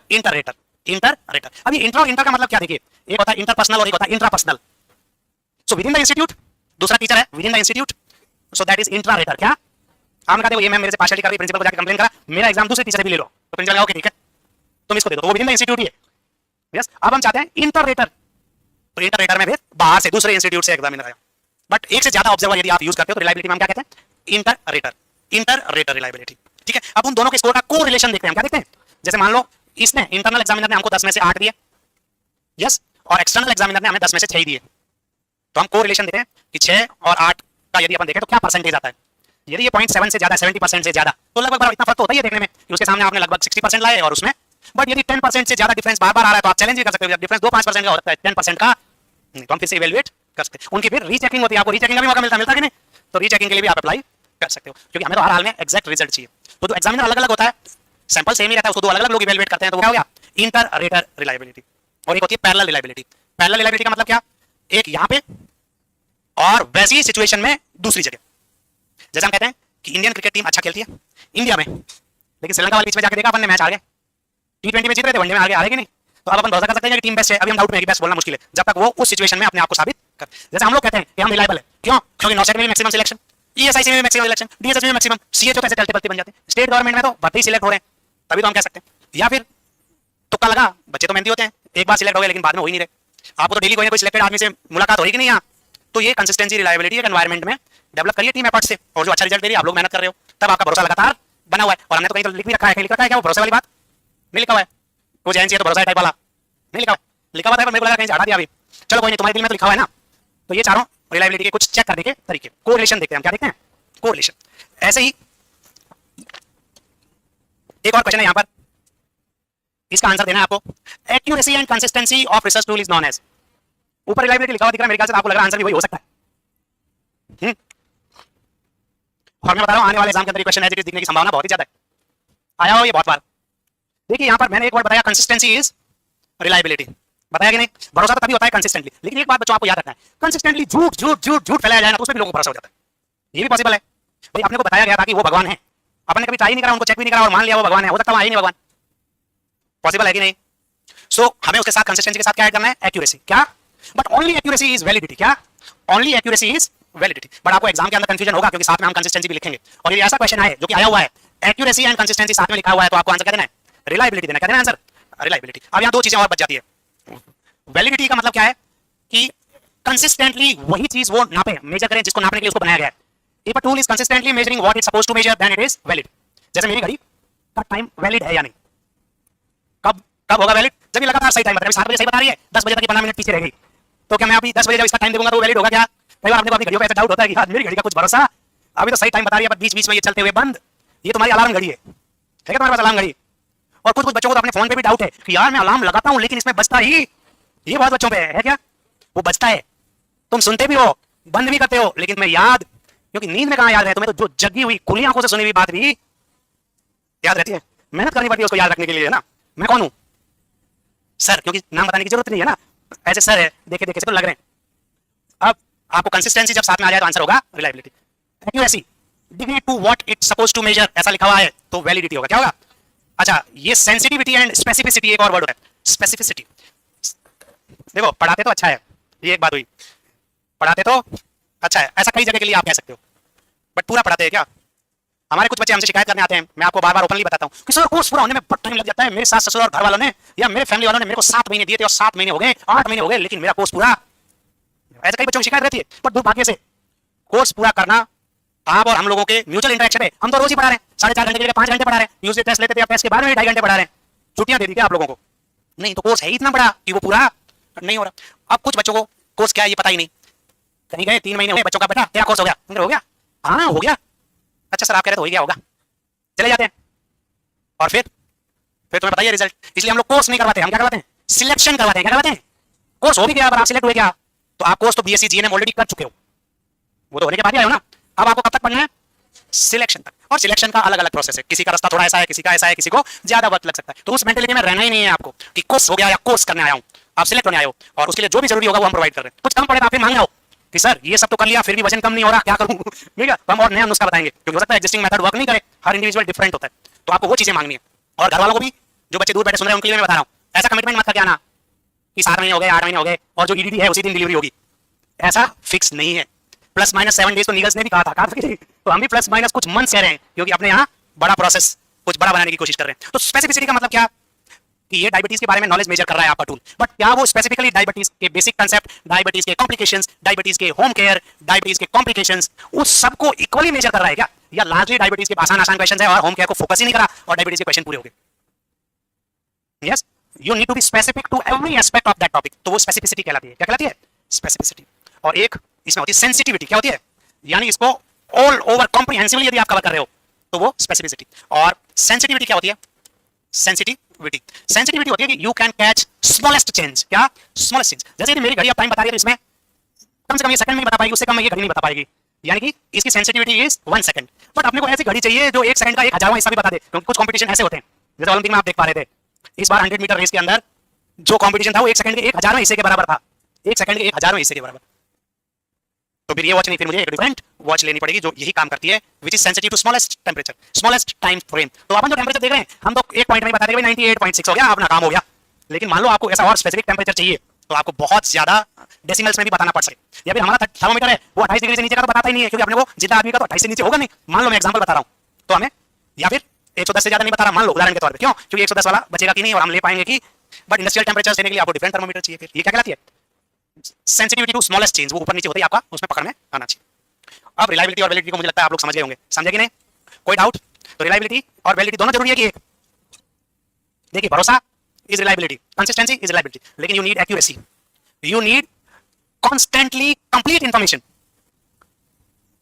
S1: Inter rater, inter rater. अब ये इंटर और इंटर का मतलब क्या? देखिए एक होता है इंटरपर्सनल और एक होता है intrapersonal. So with in the institute, दूसरा टीचर है with in the institute, so that is intra rater. क्या? हम कहते हो ये मैम मेरे से पार्शियलिटी कर रही है, प्रिंसिपल को जाकर कंप्लेन करा, मेरा एग्जाम दूसरे टीचर भी ले लो, तो प्रिंसिपल कहा ओके ठीक है तुम इसको दे दो, तो वो विद इन द इंस्टीट्यूट ही है। यस, अब हम चाहते हैं इंटर रेटर, तो इंटर रेटर में भी बाहर से दूसरे इंस्टीट्यूट से एग्जामिनर आया, बट एक से ज्यादा ऑब्जर्वर यदि आप यूज करते हो तो रिलायबिलिटी में हम क्या कहते हैं? Inter rater reliability. ठीक है, अब उन दोनों के स्कोर का को रिलेशन देखते हैं। हम क्या देखते हैं? जैसे मान लो इसने इंटरनल एग्जामिनर ने हमको 10 में से 8 दिए, यस, और एक्सटर्नल एग्जामिनर ने हमें 10 में से 6 दिए, तो हम को रिलेशन देखते हैं कि 6 और 8 का यदि अपन देखें तो क्या परसेंटेज आता है। यदि ये 0.7 से ज्यादा, 70% से ज्यादा, तो लगभग इतना फर्क तो होता ही है देखने में कि उसके सामने आपने लगभग 60% लाए और उसमें, बट यदि 10% से ज्यादा डिफरेंस बार बार आ रहा है तो आप चैलेंज भी कर सकते हो, डिफरेंस 2-5% का होता है, 10% का नहीं, तो हम फिर से इवैल्यूएट कर सकते हैं। उनकी फिर रीचेकिंग होती है, आपको रीचेकिंग का भी मौका मिलता है कि नहीं? तो रीचेकिंग के लिए भी आप अप्लाई कर सकते हो, क्योंकि हमें तो हर हाल में एग्जैक्ट रिजल्ट चाहिए। तो जो एग्जामिनर अलग अलग होता है, सैंपल सेम ही रहता है, उसको 2 अलग अलग लोग इवैल्यूएट करते हैं, तो क्या हो गया? Inter rater reliability. और एक होती है पैरेलल रिलायबिलिटी। पैरेलल रिलायबिलिटी का मतलब क्या? एक यहाँ पे और वैसी ही सिचुएशन में दूसरी जगह। जैसे हम कहते हैं कि इंडियन क्रिकेट टीम अच्छा खेलती है इंडिया में, लेकिन श्रीलंका वाले बीच में जाके देखा अपन ने मैच हार गए, T20 में जीत रहे थे, वनडे में हार गए कि नहीं? तो अब अपन भरोसा कर सकते हैं कि टीम बेस्ट है? अभी हम डाउट में है कि बेस्ट बोलना मुश्किल है, जब तक वो उस सिचुएशन में अपने आप को साबित कर। जैसे हम लोग कहते हैं कि हम रिलायबल है, क्यों? क्योंकि नॉसेट में भी मैक्सिमम सिलेक्शन, ESIC में भी मैक्सिमम सिलेक्शन, DSS में मैक्सिमम, CHO कैसे चलते बन जाते हैं, स्टेट गवर्नमेंट में तो भर्ती सिलेक्ट हो रहे हैं, तभी तो हम कह सकते हैं। या फिर तुक्का लगा, बच्चे तो मेहनती होते हैं, एक बार सिलेक्ट हो गए लेकिन बाद में हो ही नहीं रहे। आपको तो डेली कोई ना कोई सिलेक्टेड आदमी से मुलाकात होगी कि नहीं यहाँ? तो ये कंसिस्टेंसी रिलायबिलिटी एक एनवायरमेंट में डेवलप करिए टीम एफर्ट से, और जो अच्छा रिजल्ट दे रही है, आप लोग मेहनत कर रहे हो, तब आपका भरोसा लगातार बना हुआ है। और हमने तो कहीं तो लिख भी रखा है, कहीं लिखा है क्या वो भरोसे वाली बात? नहीं लिखा हुआ है, वो जैन चाहिए तो भरोसा टाइप वाला नहीं लिखा हुआ है, लिखा हुआ था पर मेरे को लगा कहीं से हटा दिया अभी। चलो कोई नहीं, तुम्हारे दिल में तो लिखा हुआ है ना। तो ये चारों रिलायबिलिटी के कुछ चेक करने के तरीके, कोरिलेशन देखते हैं हम। क्या देखते हैं? कोरिलेशन। ऐसे ही एक और क्वेश्चन है यहाँ पर, इसका आंसर देना है आपको। Accuracy and consistency of research tool is known as. ऊपर रिलायबिलिटी लिखा हुआ दिख रहा है, मेरे ख्याल से आपको लग रहा है आंसर भी वही हो सकता है। और मैं बता रहा हूं आने वाले एग्जाम के अंदर क्वेश्चन एज इट इज दिखने की संभावना बहुत ही ज्यादा है, आया हो ये बहुत बार। देखिए यहाँ पर मैंने एक वर्ड बताया, कंसिस्टेंसी इज रिलायबिलिटी, बताया कि नहीं? भरोसा तो तभी होता है कंसिस्टेंटली, लेकिन एक बात बच्चों आपको याद रखना है, कंसिस्टेंटली झूठ झूठ झूठ झूठ फैलाया जाए ना तो उसमें भी लोगों को भरोसा हो जाता है, ये भी पॉसिबल है। भाई अपने को बताया गया था कि वो भगवान है, अपन ने कभी ट्राई नहीं करा, उनको चेक भी नहीं करा और मान लिया वो भगवान है। हो सकता है ही नहीं भगवान, पॉसिबल है कि नहीं? सो हमें उसके साथ कंसिस्टेंसी के साथ क्या ऐड करना है? एक्यूरेसी। क्या? But only accuracy is validity. क्या? Only accuracy is validity. But आपको एग्जाम के अंदर कंफ्यूजन होगा क्योंकि साथ में हम कंसिस्टेंसी भी लिखेंगे, और ये ऐसा क्वेश्चन है जो कि आया हुआ है, एक्यूरेसी एंड कंसिस्टेंसी साथ में लिखा हुआ है, तो आपको आंसर क्या देना है? रिलायबिलिटी देना। क्या देना है आंसर? रिलायबिलिटी। अब यहाँ दो चीजें और बच जाती है। वैलिडिटी का मतलब क्या है कि कंसिस्टेंटली वही चीज वो नापे, मेजर करें जिसको नापने के लिए उसको बनाया गया है। If a tool is consistently measuring what it supposed to measure then it is valid. जैसे मेरी घड़ी का टाइम वैलिड है या नहीं? कब कब होगा वैलिड? जब ये लगातार सही टाइम बता रही है, 7 बजे सही बता रही है, 10 बजे तक 15 मिनट पीछे रह गई, तो क्या मैं अभी 10 बजे जब इसका टाइम दूंगा तो वैलिड होगा क्या? कई बार अपने को अपनी घड़ियों पे ऐसा डाउट होता है कि यार मेरी घड़ी का कुछ भरोसा, अभी तो सही टाइम बता रही है पर बीच बीच में ये चलते हुए बंद। ये तुम्हारी अलार्म घड़ी है, ठीक है, तुम्हारे पास अलार्म घड़ी। और कुछ कुछ बच्चों को तो अपने फोन पे भी डाउट है कि यार मैं अलार्म लगाता हूं लेकिन इसमें बजता ही, ये बहुत बच्चों पे है क्या? वो बजता है, तुम सुनते भी हो, बंद भी करते हो, लेकिन तुम्हें याद, क्योंकि नींद में कहां याद है तुम्हें? तो जो जगी हुई खुली आंखों से सुनी हुई बात भी याद रहती है। मेहनत करनी पड़ती है उसको याद रखने के लिए, है ना? मैं कौन हूं? सर, क्योंकि नाम बताने की जरूरत नहीं है ना, ऐसे सर है, देखे देखे से तो लग रहे हैं। अब आपको कंसिस्टेंसी जब साथ में आ जाए तो आंसर होगा reliability. Accuracy degree to what it supposed to measure, ऐसा लिखा हुआ है तो वैलिडिटी होगा। क्या होगा? अच्छा, ये सेंसिटिविटी एंड स्पेसिफिसिटी एक और वर्ड होता है, स्पेसिफिसिटी। देखो पढ़ाते तो अच्छा है, ये एक बात हुई, पढ़ाते तो अच्छा है, ऐसा कई जगह के लिए आप कह सकते हो, बट पूरा पढ़ाते हैं क्या? हमारे कुछ बच्चे हमसे शिकायत करने आते हैं, मैं आपको बार बार ओपनली बताता हूँ कि सर कोर्स पूरा होने में बहुत टाइम लग जाता है, मेरे सास ससुर और घर वालों ने या मेरे फैमिली वालों ने मेरे को 7 महीने दिए थे और 7 महीने हो गए, 8 महीने हो गए, लेकिन मेरा कोर्स पूरा। ऐसे कई बच्चों की शिकायत रहती है, पर दुर्भाग्य से कोर्स पूरा करना आप और हम लोगों के म्यूचुअल इंटरेक्शन है। हम तो रोज ही पढ़ा रहे हैं, 4.5 घंटे के लिए 5 घंटे पढ़ा रहे हैं, यूजली टेस्ट लेते थे, टेस्ट के बाद में 2.5 घंटे पढ़ा रहे हैं, छुट्टियां दे दी क्या आप लोगों को? नहीं, तो कोर्स है ही इतना बड़ा कि वो पूरा नहीं हो रहा। अब कुछ बच्चों को कोर्स क्या है ये पता ही नहीं, कहीं गए 3 महीने हो गए बच्चों का, बेटा तेरा कोर्स हो गया? हो गया? हाँ हो गया। अच्छा सर आप कह रहे तो हो गया होगा, चले जाते हैं और फिर तुम्हें बताइए रिजल्ट। इसलिए हम लोग कोर्स नहीं करवाते, हम क्या करवाते हैं? सिलेक्शन करवाते हैं। क्या करवाते हैं? कोर्स हो भी गया पर आप सिलेक्ट हुए क्या? तो आप कोर्स तो बीएससी जीएनएम ऑलरेडी कर चुके हो, वो तो होने के बाद ही आए हो ना। अब आपको कब तक पढ़ना है? सिलेक्शन तक। और सिलेक्शन का अलग अलग प्रोसेस है, किसी का रास्ता थोड़ा ऐसा है, किसी का ऐसा है, किसी को ज्यादा वक्त लग सकता है। तो उस मेंटेलिटी में रहना ही नहीं है आपको कि कोर्स हो गया या कोर्स करने आया हूं। आप सिलेक्ट होने आए हो और उसके लिए जो भी जरूरी होगा वो हम प्रोवाइड कर रहे हैं। कुछ कम पड़े तो आप फिर मांग लो कि सर ये सब तो कर लिया फिर भी वजन कम नहीं हो रहा, क्या करूं? ठीक है, तो हम और नया नुस्खा बताएंगे, क्योंकि हो सकता है एग्जिस्टिंग मेथड वर्क नहीं करे, हर इंडिविजुअल डिफरेंट होता है। तो आपको वो चीजें मांगनी है। और घर वालों को भी, जो बच्चे दूर बैठे सुन रहे हैं उनके लिए मैं बता रहा हूं, ऐसा कमिटमेंट मत करके आना कि 7 महीने हो गए, 8 महीने हो गए और जो ईडीडी है उसी दिन डिलीवरी होगी, ऐसा फिक्स नहीं है। प्लस माइनस 7 डेज तो नीगल्स ने भी कहा था, तो हम भी प्लस माइनस कुछ मंथ्स कह रहे हैं, क्योंकि अपने यहाँ बड़ा प्रोसेस कुछ बड़ा बनाने की कोशिश कर रहे हैं। तो स्पेसिफिसिटी का मतलब क्या कि ये डायबिटीज के बारे में नॉलेज मेजर कर रहा है आपका टूल, बट क्या वो स्पेसिफिकली डायबिटीज के बेसिक कांसेप्ट, डायबिटीज के कॉम्प्लिकेशंस, डायबिटीज के होम केयर, डायबिटीज के कॉम्प्लिकेशंस, उस सबको इक्वली मेजर कर रहा है क्या? या लार्जली डायबिटीज के आसान आसान क्वेश्चंस है और होम केयर को फोकस ही नहीं करा और डायबिटीज के क्वेश्चन पूरे हो गए? Yes, you need to be specific to every aspect of that topic, तो वो स्पेसिफिसिटी कहलाती है। क्या कहलाती है? स्पेसिफिसिटी। और एक इसमें होती है सेंसिटिविटी। क्या होती है? यानी इसको ऑल ओवर कॉम्प्रिहेंसिवली यदि आप कवर कर रहे हो तो वो स्पेसिफिसिटी। और सेंसिटिविटी क्या होती है? सेंसिटिविटी सेंसिटिविटी होती है कि you can catch smallest change. क्या? Smallest change. जैसे यदि मेरी घड़ी आप टाइम बता रही है तो इसमें कम से कम ये सेकंड में बता पाएगी, उससे कम में ये घड़ी नहीं बता पाएगी, यानी कि इसकी सेंसिटिविटी इज 1 सेकंड। बट अपने को ऐसी घड़ी चाहिए जो 1 सेकंड का 1000वां हिस्सा भी बता दे, क्योंकि कुछ कंपटीशन ऐसे होते हैं, जैसे ओलंपिक में आप देख पा रहे थे इस बार 100 मीटर रेस के अंदर जो कंपटीशन था वो 1 सेकंड के 1000वां हिस्से के बराबर था, 1 सेकंड के 1000वां हिस्से के बराबर। तो फिर ये वॉच नहीं, फिर मुझे एक डिफरेंट वॉच लेनी पड़ेगी जो यही काम करती है, which is sensitive to smallest temperature, smallest time frame. तो अपन जो टेंपरेचर देख रहे हैं हम तो एक पॉइंट में बता देंगे 98.6 हो गया, अपना काम हो गया। लेकिन मान लो आपको ऐसा और स्पेसिफिक टेंपरेचर चाहिए तो आपको बहुत ज्यादा डेसिमल्स में भी बताना पड़ सके। या फिर हमारा थर्मोमीटर है वो 28 डिग्री से नीचे का तो बताता ही नहीं है, क्योंकि अपने को जितना आदमी का तो 28 से नीचे होगा नहीं। मान लो मैं एग्जांपल बता रहा हूं तो हमें, या फिर 110 से ज्यादा नहीं बता रहा, मान लो उदाहरण के तौर पे, क्यों? क्योंकि 110 वाला बचेगा कि नहीं और हम ले पाएंगे कि, बट इंडस्ट्रियल टेंपरेचर देने के लिए आपको डिफरेंट थर्मोमीटर चाहिए। फिर ये क्या कहलाती है? Sensitivity to smallest change. वो ऊपर नीचे होती है, आपका उसमें पकड़ में आना चाहिए। अब रिलायबिलिटी और वैलिडिटी को मुझे लगता है आप लोग समझ गए होंगे, समझे कि नहीं? कोई डाउट? तो रिलायबिलिटी और वैलिडिटी दोनों जरूरी है कि एक, देखिए भरोसा is reliability, consistency is reliability, लेकिन you need accuracy, you need constantly complete information,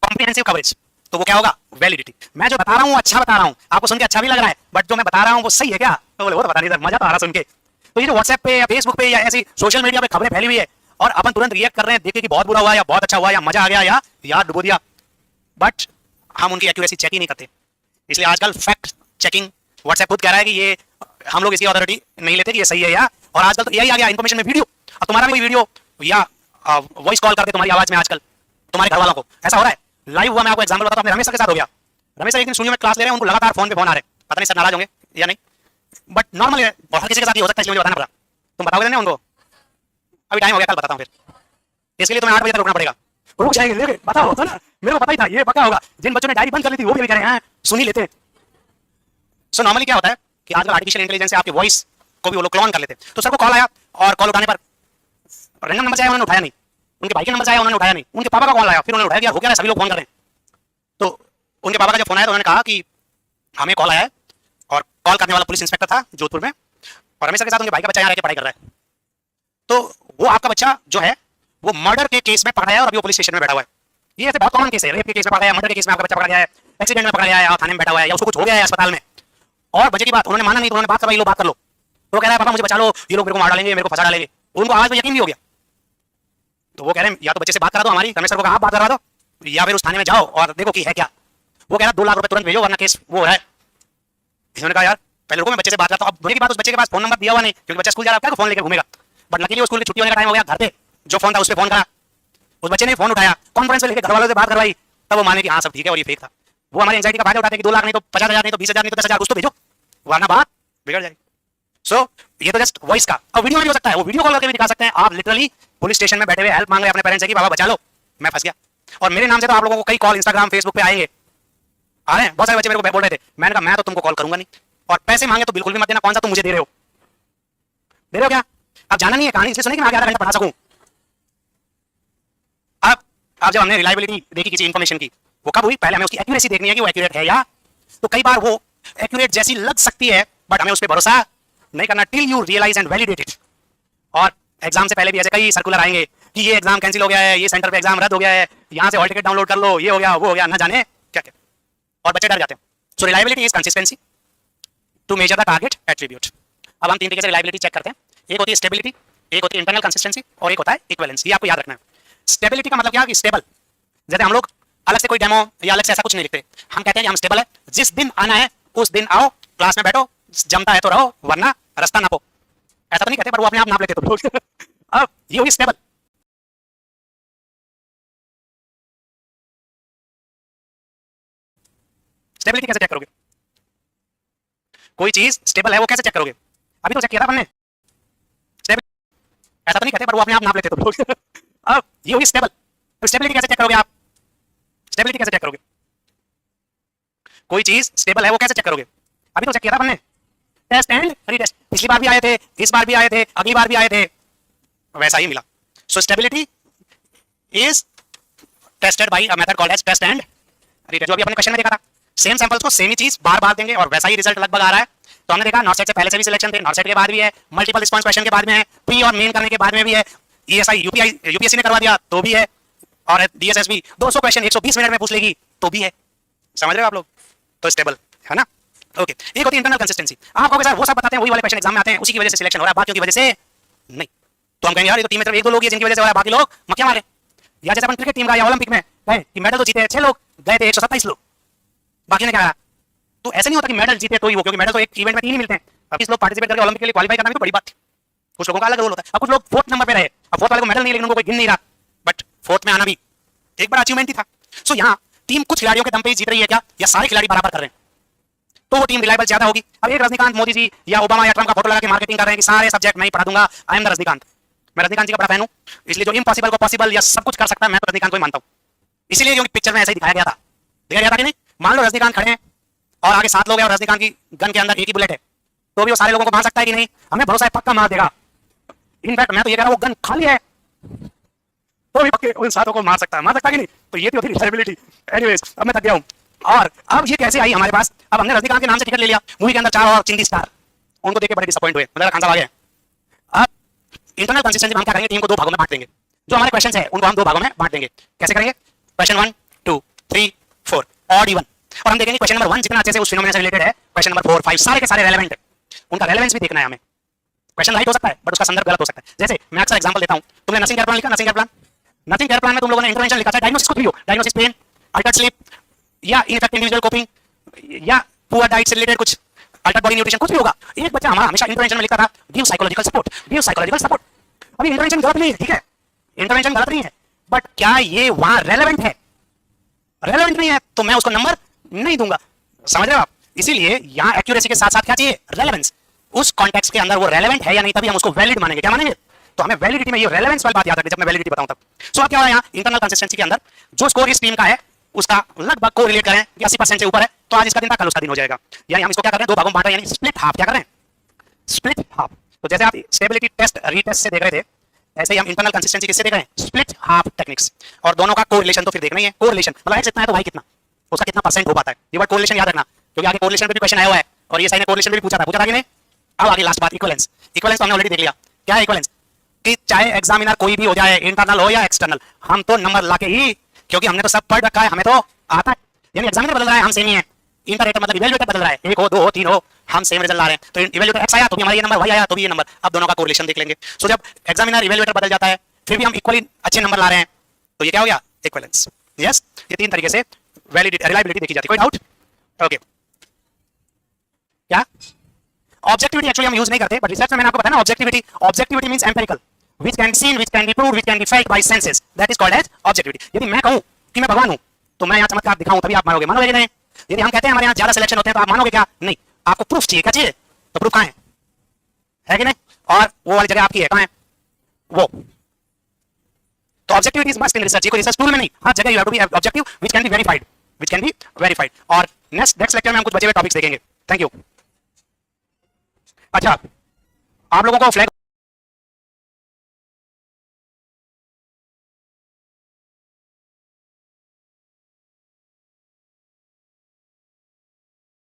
S1: comprehensive coverage, तो वो क्या होगा? वैलिडिटी। मैं जो बता रहा हूं अच्छा बता रहा हूं, आपको सुन के अच्छा भी लग रहा है, बट जो मैं बता रहा हूं वो सही है क्या? तो बोले वो तो पता नहीं सर, मजा तो आ रहा सुन के। तो ये जो व्हाट्सएप पे या फेसबुक पे या ऐसी सोशल मीडिया पे खबरें फैली हुई है और अपन तुरंत रिएक्ट कर रहे हैं, देखिए कि बहुत बुरा हुआ या बहुत अच्छा हुआ या मजा आ गया या यार डुबो दिया, बट हम उनकी एक्यूरेसी चेक ही नहीं करते। इसलिए आजकल फैक्ट चेकिंग, व्हाट्सएप खुद कह रहा है कि ये हम लोग इसकी अथॉरिटी नहीं लेते कि ये सही है या, और आजकल तो यही आ गया इन्फॉर्मेशन में वीडियो, अब तुम्हारा भी वीडियो या वॉइस कॉल करके तुम्हारी आवाज में आजकल तुम्हारे घर वालों को, ऐसा हो रहा है। लाइव हुआ, मैं आपको एग्जांपल बताता हूं, रमेश सर के साथ हो गया। रमेश सर एक दिन स्टूडियो में क्लास ले रहे हैं, उनको लगातार फोन पे फोन आ रहे हैं, पता नहीं सर नाराज होंगे या नहीं, बट नॉर्मल है, और हर किसी के साथ ही हो सकता है, इसलिए मुझे बताना पड़ा। तुम बताओगे ना उनको? अभी टाइम हो गया, कल बताता हूँ फिर, इसके लिए तुम्हें 8 बजे तक रुकना पड़ेगा। रुक जाएंगे, बताओ तो ना, मेरे को पता ही था, ये पक्का होगा। जिन बच्चों ने डायरी बंद कर ली थी वो भी कह रहे हैं सुन ही लेते हैं। सो नॉर्मली क्या होता है कि आजकल आर्टिफिशियल इंटेलिजेंस से आपकी वॉइस को भी वो लोग क्लोन कर लेते हैं। तो सर को कॉल आया और कॉल उठाने पर रैंडम नंबर से आया, उन्होंने उठाया नहीं, उनके भाई के नंबर से आया, उन्होंने उठाया नहीं, उनके पापा का कॉल आया, फिर उन्होंने उठाया, हो क्या है, सभी लोग फोन कर रहे हैं। तो उनके पापा का जब फोन आया तो उन्होंने कहा कि हमें कॉल आया है, और कॉल करने वाला पुलिस इंस्पेक्टर था जोधपुर में, और हमेशा के साथ उनके भाई का बच्चा यहाँ रह के पढ़ाई कर रहा है। तो वो आपका बच्चा जो है वो मर्डर के केस में पकड़ा है और अभी वो पुलिस स्टेशन में बैठा हुआ है। ये ऐसे बहुत कॉमन केस है, रेप के केस में पकड़ा है, मर्डर के केस में आपका बच्चा पकड़ा गया है, एक्सीडेंट में पकड़ा गया है, थाने में बैठा हुआ है, या उसको कुछ हो गया है अस्पताल में, और बच्चे की बात उन्होंने माना नहीं, तो उन्होंने बात करवाई, लो बात कर लो, तो कह रहा है पापा मुझे बचा लो, ये लोग मेरे को मार डालेंगे, मेरे को फंसा डालेंगे। उनको आज में यकीन भी हो गया, तो वो कह रहे हैं या तो बच्चे से बात करा दो, हमारी रमेश सर को कहा आप बात करवा दो, या फिर उस थाने में जाओ और देखो कि है क्या। वो कह रहा 2 लाख रुपए तुरंत भेजो वरना केस वो हो रहा है। इन्होंने कहा यार पहले रुको, मैं बच्चे से बात करता हूं। अब धोने की बात, उस बच्चे के पास फोन नंबर दिया हुआ नहीं, क्योंकि बच्चा स्कूल जा रहा है, क्या फोन लेकर घूमेगा, बट लकीली स्कूल की छुट्टी होने का टाइम हो गया, घर पे जो फोन था उस पर फोन करा, उस बच्चे ने फोन उठाया, कॉन्फ्रेंस में लेके घर वालों से बात करवाई, तब वो माने कि हाँ सब ठीक है और ये फेक था। वो हमारी एंजाइटी का फायदा उठाते कि 2 लाख नहीं तो 50,000 नहीं तो 20,000 नहीं तो 10,000 कुछ तो भेजो, वरना बात बिगड़ जाएगी। सो ये तो जस्ट वॉइस का, और वीडियो में भी हो सकता है, वो वीडियो कॉल करके भी दिखा सकते हैं। आप लिटरली पुलिस स्टेशन में बैठे हुए हेल्प मांग रहे हैं अपने पेरेंट्स से कि बाबा बचा लो, मैं फंस गया। और मेरे नाम से तो आप लोगों को कई कॉल इंस्टाग्राम फेसबुक पे आएंगे, आ रहे हैं बहुत सारे बच्चे मेरे को बोल रहे थे, मैंने कहा मैं तो तुमको कॉल करूंगा नहीं, और पैसे मांगे तो बिल्कुल भी मत देना, कौन सा तुम मुझे दे रहे हो, दे रहे हो क्या? अब जाना नहीं है कहानी, इसलिए सुनिए कि मैं आगे आधा घंटा पढ़ा सकूं। अब जब हमने रिलायबिलिटी देखी किसी इंफॉर्मेशन की, वो कब हुई? पहले हमें उसकी एक्यूरेसी देखनी है कि वो एक्यूरेट है या, तो कई बार वो एक्यूरेट जैसी लग सकती है, बट हमें उस पर भरोसा नहीं करना till you realize and validate it. और एग्जाम से पहले भी ऐसे कई सर्कुलर आएंगे कि ये एग्जाम कैंसिल हो गया है, ये सेंटर पे एग्जाम रद्द हो गया है, यहाँ से हॉल टिकट डाउनलोड कर लो, ये हो गया वो हो गया, ना जाने क्या क्या, और बच्चे डर जाते हैं। So reliability is consistency to measure the target attribute. अब हम 3 तरीके से रिलायबिलिटी चेक करते हैं, एक होती है स्टेबिलिटी, एक होती है इंटरनल कंसिस्टेंसी, और एक होता है इक्विवेलेंस। ये आपको याद रखना है। स्टेबिलिटी का मतलब क्या कि स्टेबल, जैसे हम लोग अलग से कोई डेमो या अलग से ऐसा कुछ नहीं लिखते, हम कहते हैं कि हम स्टेबल है, जिस दिन आना है उस दिन आओ, क्लास में बैठो, जमता है तो रहो वरना रास्ता नापो। ऐसा तो नहीं कहते, पर वो अपने आप नाप लेते तो अब ये हुई स्टेबल। स्टेबिलिटी कैसे चेक करोगे? कोई चीज स्टेबल है वो कैसे चेक करोगे? अभी तो चेक किया था हमने, ऐसा तो नहीं कहते, पर वो अपने आप नाप लेते तो अब ये हुई स्टेबल। तो स्टेबिलिटी कैसे चेक करोगे आप? स्टेबिलिटी कैसे चेक करोगे? कोई चीज स्टेबल है वो कैसे चेक करोगे? अभी तो चेक किया था हमने, टेस्ट एंड रीटेस्ट। पिछली बार भी आए थे, इस बार भी आए थे, अगली बार भी आए थे, वैसा ही मिला। So stability is tested by a method called as test and retest. जो अभी अपने क्वेश्चन में देखा था, सेम सैंपल्स को सेम ही चीज बार बार देंगे और वैसा ही रिजल्ट लगभग आ रहा है। तो हमने देखा नॉट सेट से पहले से भी सिलेक्शन थे, नॉट सेट के बाद भी है, मल्टीपल रिस्पांस क्वेश्चन के बाद में है, प्री और मेन करने के बाद में भी है, ईएसआई यूपीएससी ने करवा दिया तो भी है, और डीएसएस भी 200 क्वेश्चन 120 मिनट में पूछ लेगी तो भी है। समझ रहे हो आप लोग? तो स्टेबल है ना। ओके, एक होती है इंटरनल कंसिस्टेंसी। आप कहोगे सर वो सब बताते हैं, वही वाले क्वेश्चन एग्जाम में आते हैं, उसी की वजह से सिलेक्शन हो रहा है, बाकियों की वजह से नहीं। तो हम कहेंगे यार ये तो टीम में सिर्फ 1-2 लोग हैं जिनकी वजह से हो रहा है, बाकी लोग मक्या मारे। या जैसे अपन क्रिकेट टीम का या ओलंपिक में गए कि मेडल तो जीते 6 लोग, गए थे 127 लोग, बाकी ने क्या कहा? तो ऐसे नहीं होता कि मेडल जीते तो ही वो, क्योंकि मेडल तो एक इवेंट में 3 ही मिलते हैं। अब 20 लोग पार्टिसिपेट करके ओलंपिक के लिए क्वालीफाई करना भी तो बड़ी बात है। कुछ लोगों का अलग रोल होता है। अब कुछ लोग 4th नंबर पे रहे, अब 4th वाले को मेडल नहीं, लेकिन उनको कोई गिन नहीं रहा, बट 4th में आना भी एक बड़ा अचीवमेंट ही था। सो यहाँ टीम कुछ खिलाड़ियों के दम पे ही जीत रही है क्या, या सारे खिलाड़ी बराबर कर रहे हैं, तो वो टीम रिलायबल ज्यादा होगी। अब एक रजनीकांत मोदी जी या ओबामा या ट्रम्प का फोटो लगा के मार्केटिंग कर रहे हैं कि सारे सब्जेक्ट मैं ही पढ़ा दूंगा, आई एम द रजनीकांत। मैं रजनीकांत जी का बड़ा फैन हूं, इसलिए जो इम्पॉसिबल को पॉसिबल या सब कुछ कर सकता है मैं तो रजनीकांत को ही मानता हूं। इसीलिए क्योंकि पिक्चर में ऐसा ही दिखाया गया था कि नहीं। मान लो रजनीकांत खड़े हैं और आगे 7 लोग हैं और रजनीकांत की गन के अंदर एक ही बुलेट है, तो भी वो सारे लोगों को मार सकता है कि नहीं? हमें भरोसा है पक्का मार देगा। इनफैक्ट मैं तो ये कह रहा हूं वो गन खाली है तो भी पक्के उन 7 को मार सकता है कि नहीं? तो ये थी रिलायबिलिटी। एनीवेज, अब मैं थक गया हूं। और अब ये कैसे आई हमारे पास? अब हमने रजनीकांत के नाम से टिकट ले लिया, मूवी के अंदर 4 और चिंदी स्टार, उनको देख के बड़े डिसअपॉइंट हुए, मतलब खान साहब आ गए। अब इंटरनल कंसिस्टेंसी हम क्या करेंगे? टीम को 2 भागों में बांट देंगे। जो हमारे क्वेश्चंस है उनको हम 2 भागों में बांट देंगे। कैसे करेंगे? क्वेश्चन 1, 2, 3, 4 ऑड इवन, और हम देखेंगे क्वेश्चन नंबर 1 जितना अच्छे से उस फिनोमेना से रिलेटेड है, क्वेश्चन नंबर 4, 5 सारे के सारे रेलेवेंट है, उनका रेलेवेंस भी देखना है हमें। क्वेश्चन राइट हो सकता है बट उसका संदर्भ गलत हो सकता है। जैसे मैं अक्सर एग्जांपल देता हूं, तुमने नर्सिंग केयर प्लान लिखा, नर्सिंग केयर प्लान में तुम लोगों ने इंटरवेंशन लिखा, चाहे डायग्नोसिस कुछ भी हो, डायग्नोसिस पेन, अल्टर्ड स्लीप, या इनफेक्टिव इंडिविजुअल कोपिंग, या पुअर डाइट से रिलेटेड कुछ, अल्टर्ड बॉडी न्यूट्रिशन, कुछ भी होगा। एक बच्चा हमारा हमेशा इंटरवेंशन में लिखता था give psychological support, give psychological support. अभी इंटरवेंशन गलत नहीं है, ठीक है, इंटरवेंशन गलत नहीं है, बट क्या ये वहां रेलेवेंट है? रेलेवेंट नहीं है तो मैं उसको नंबर नहीं दूंगा। समझ रहे हो आप? इसीलिए यहां एक्यूरेसी के साथ साथ क्या चाहिए? रेलेवेंस। उस कॉन्टेक्स्ट के अंदर वो रेलेवेंट है या नहीं, तभी हम उसको वैलिड मानेंगे। क्या मानेंगे? तो हमें वैलिडिटी में ये रेलेवेंस वाली बात याद रखनी जब मैं वैलिडिटी बताऊं तब। सो अब क्या हो रहा है यहाँ इंटरनल कंसिस्टेंसी के अंदर, जो स्कोर इस टीम का है उसका लगभग को रिलेट करें 80% से ऊपर है तो आज इसका दिन था, कल उसका दिन हो जाएगा। यानी हम इसको क्या कर रहे हैं? दो भागों में बांट रहे हैं, यानी स्प्लिट हाफ। क्या कर रहे हैं? Split half. तो जैसे आप स्टेबिलिटी टेस्ट रीटेस्ट से देख रहे थे, ऐसे ही हम इंटरनल कंसिस्टेंसी किससे देख रहे हैं? Split half techniques. और दोनों का कोरिलेशन तो फिर देखना ही है। कोरिलेशन मतलब x इतना है तो y कितना, उसका कितना परसेंट हो पाता है। ये वर्ड कोरिलेशन याद रखना, क्योंकि आगे कोरिलेशन पे भी क्वेश्चन आया हुआ है और ये साइन ने कोरिलेशन भी पूछा था कि नहीं। अब आगे लास्ट बात इक्विवेलेंस। इक्विवेलेंस तो हमने ऑलरेडी देख लिया। क्या है इक्विवेलेंस? कि चाहे एग्जामिनर कोई भी हो जाए, इंटरनल हो या एक्सटर्नल, हम तो नंबर लाके ही, क्योंकि हमने तो सब पढ़ रखा है, हमें तो आता है। यानी एग्जामिनर बदल रहा है, हम सेम ही है। इंटरेटर मतलब इवैल्यूएटर बदल रहा है, एक हो, दो हो, तीन हो, हम सेम रिजल्ट ला रहे हैं। तो इवैल्यूएटर x आया तो भी हमारा ये नंबर, y आया तो भी ये नंबर। अब दोनों का कोरिलेशन देख लेंगे। सो जब एग्जामिनर इवैल्यूएटर बदल जाता है फिर भी हम इक्वली अच्छे नंबर ला रहे हैं, तो ये क्या हो गया? इक्विवेलेंस। यस, ये तीन तरीके से वैलिडिटी रिलायबिलिटी देखी जाती है। कोई डाउट? ओके। क्या ऑब्जेक्टिविटी एक्चुअली हम यूज नहीं करते, बट रिसर्च में मैंने आपको बताया ना, objectivity means empirical, which can be seen, which can be proved, which can be felt by senses, that is called as objectivity. यदि मैं कहूं कि मैं भगवान हूं तो मैं यहां चमत्कार दिखाऊं तभी आप मानोगे, मानोगे कि नहीं? यदि हम कहते हैं हमारे यहां ज्यादा सिलेक्शन होते हैं तो आप मानोगे क्या? नहीं। आपको प्रूफ चाहिए। क्या चाहिए? तो प्रूफ कहां है कि नहीं? और वो वाली जगह आपकी है, कहां है वो? तो objectivity is must in research. ये कोई रिसर्च टूल में नहीं, हर जगह you have to be objective, which can be verified, which can be verified. और नेक्स्ट लेक्चर में हम कुछ बचे हुए टॉपिक्स देखेंगे। Thank you. अच्छा, आप लोगों को फ्लैग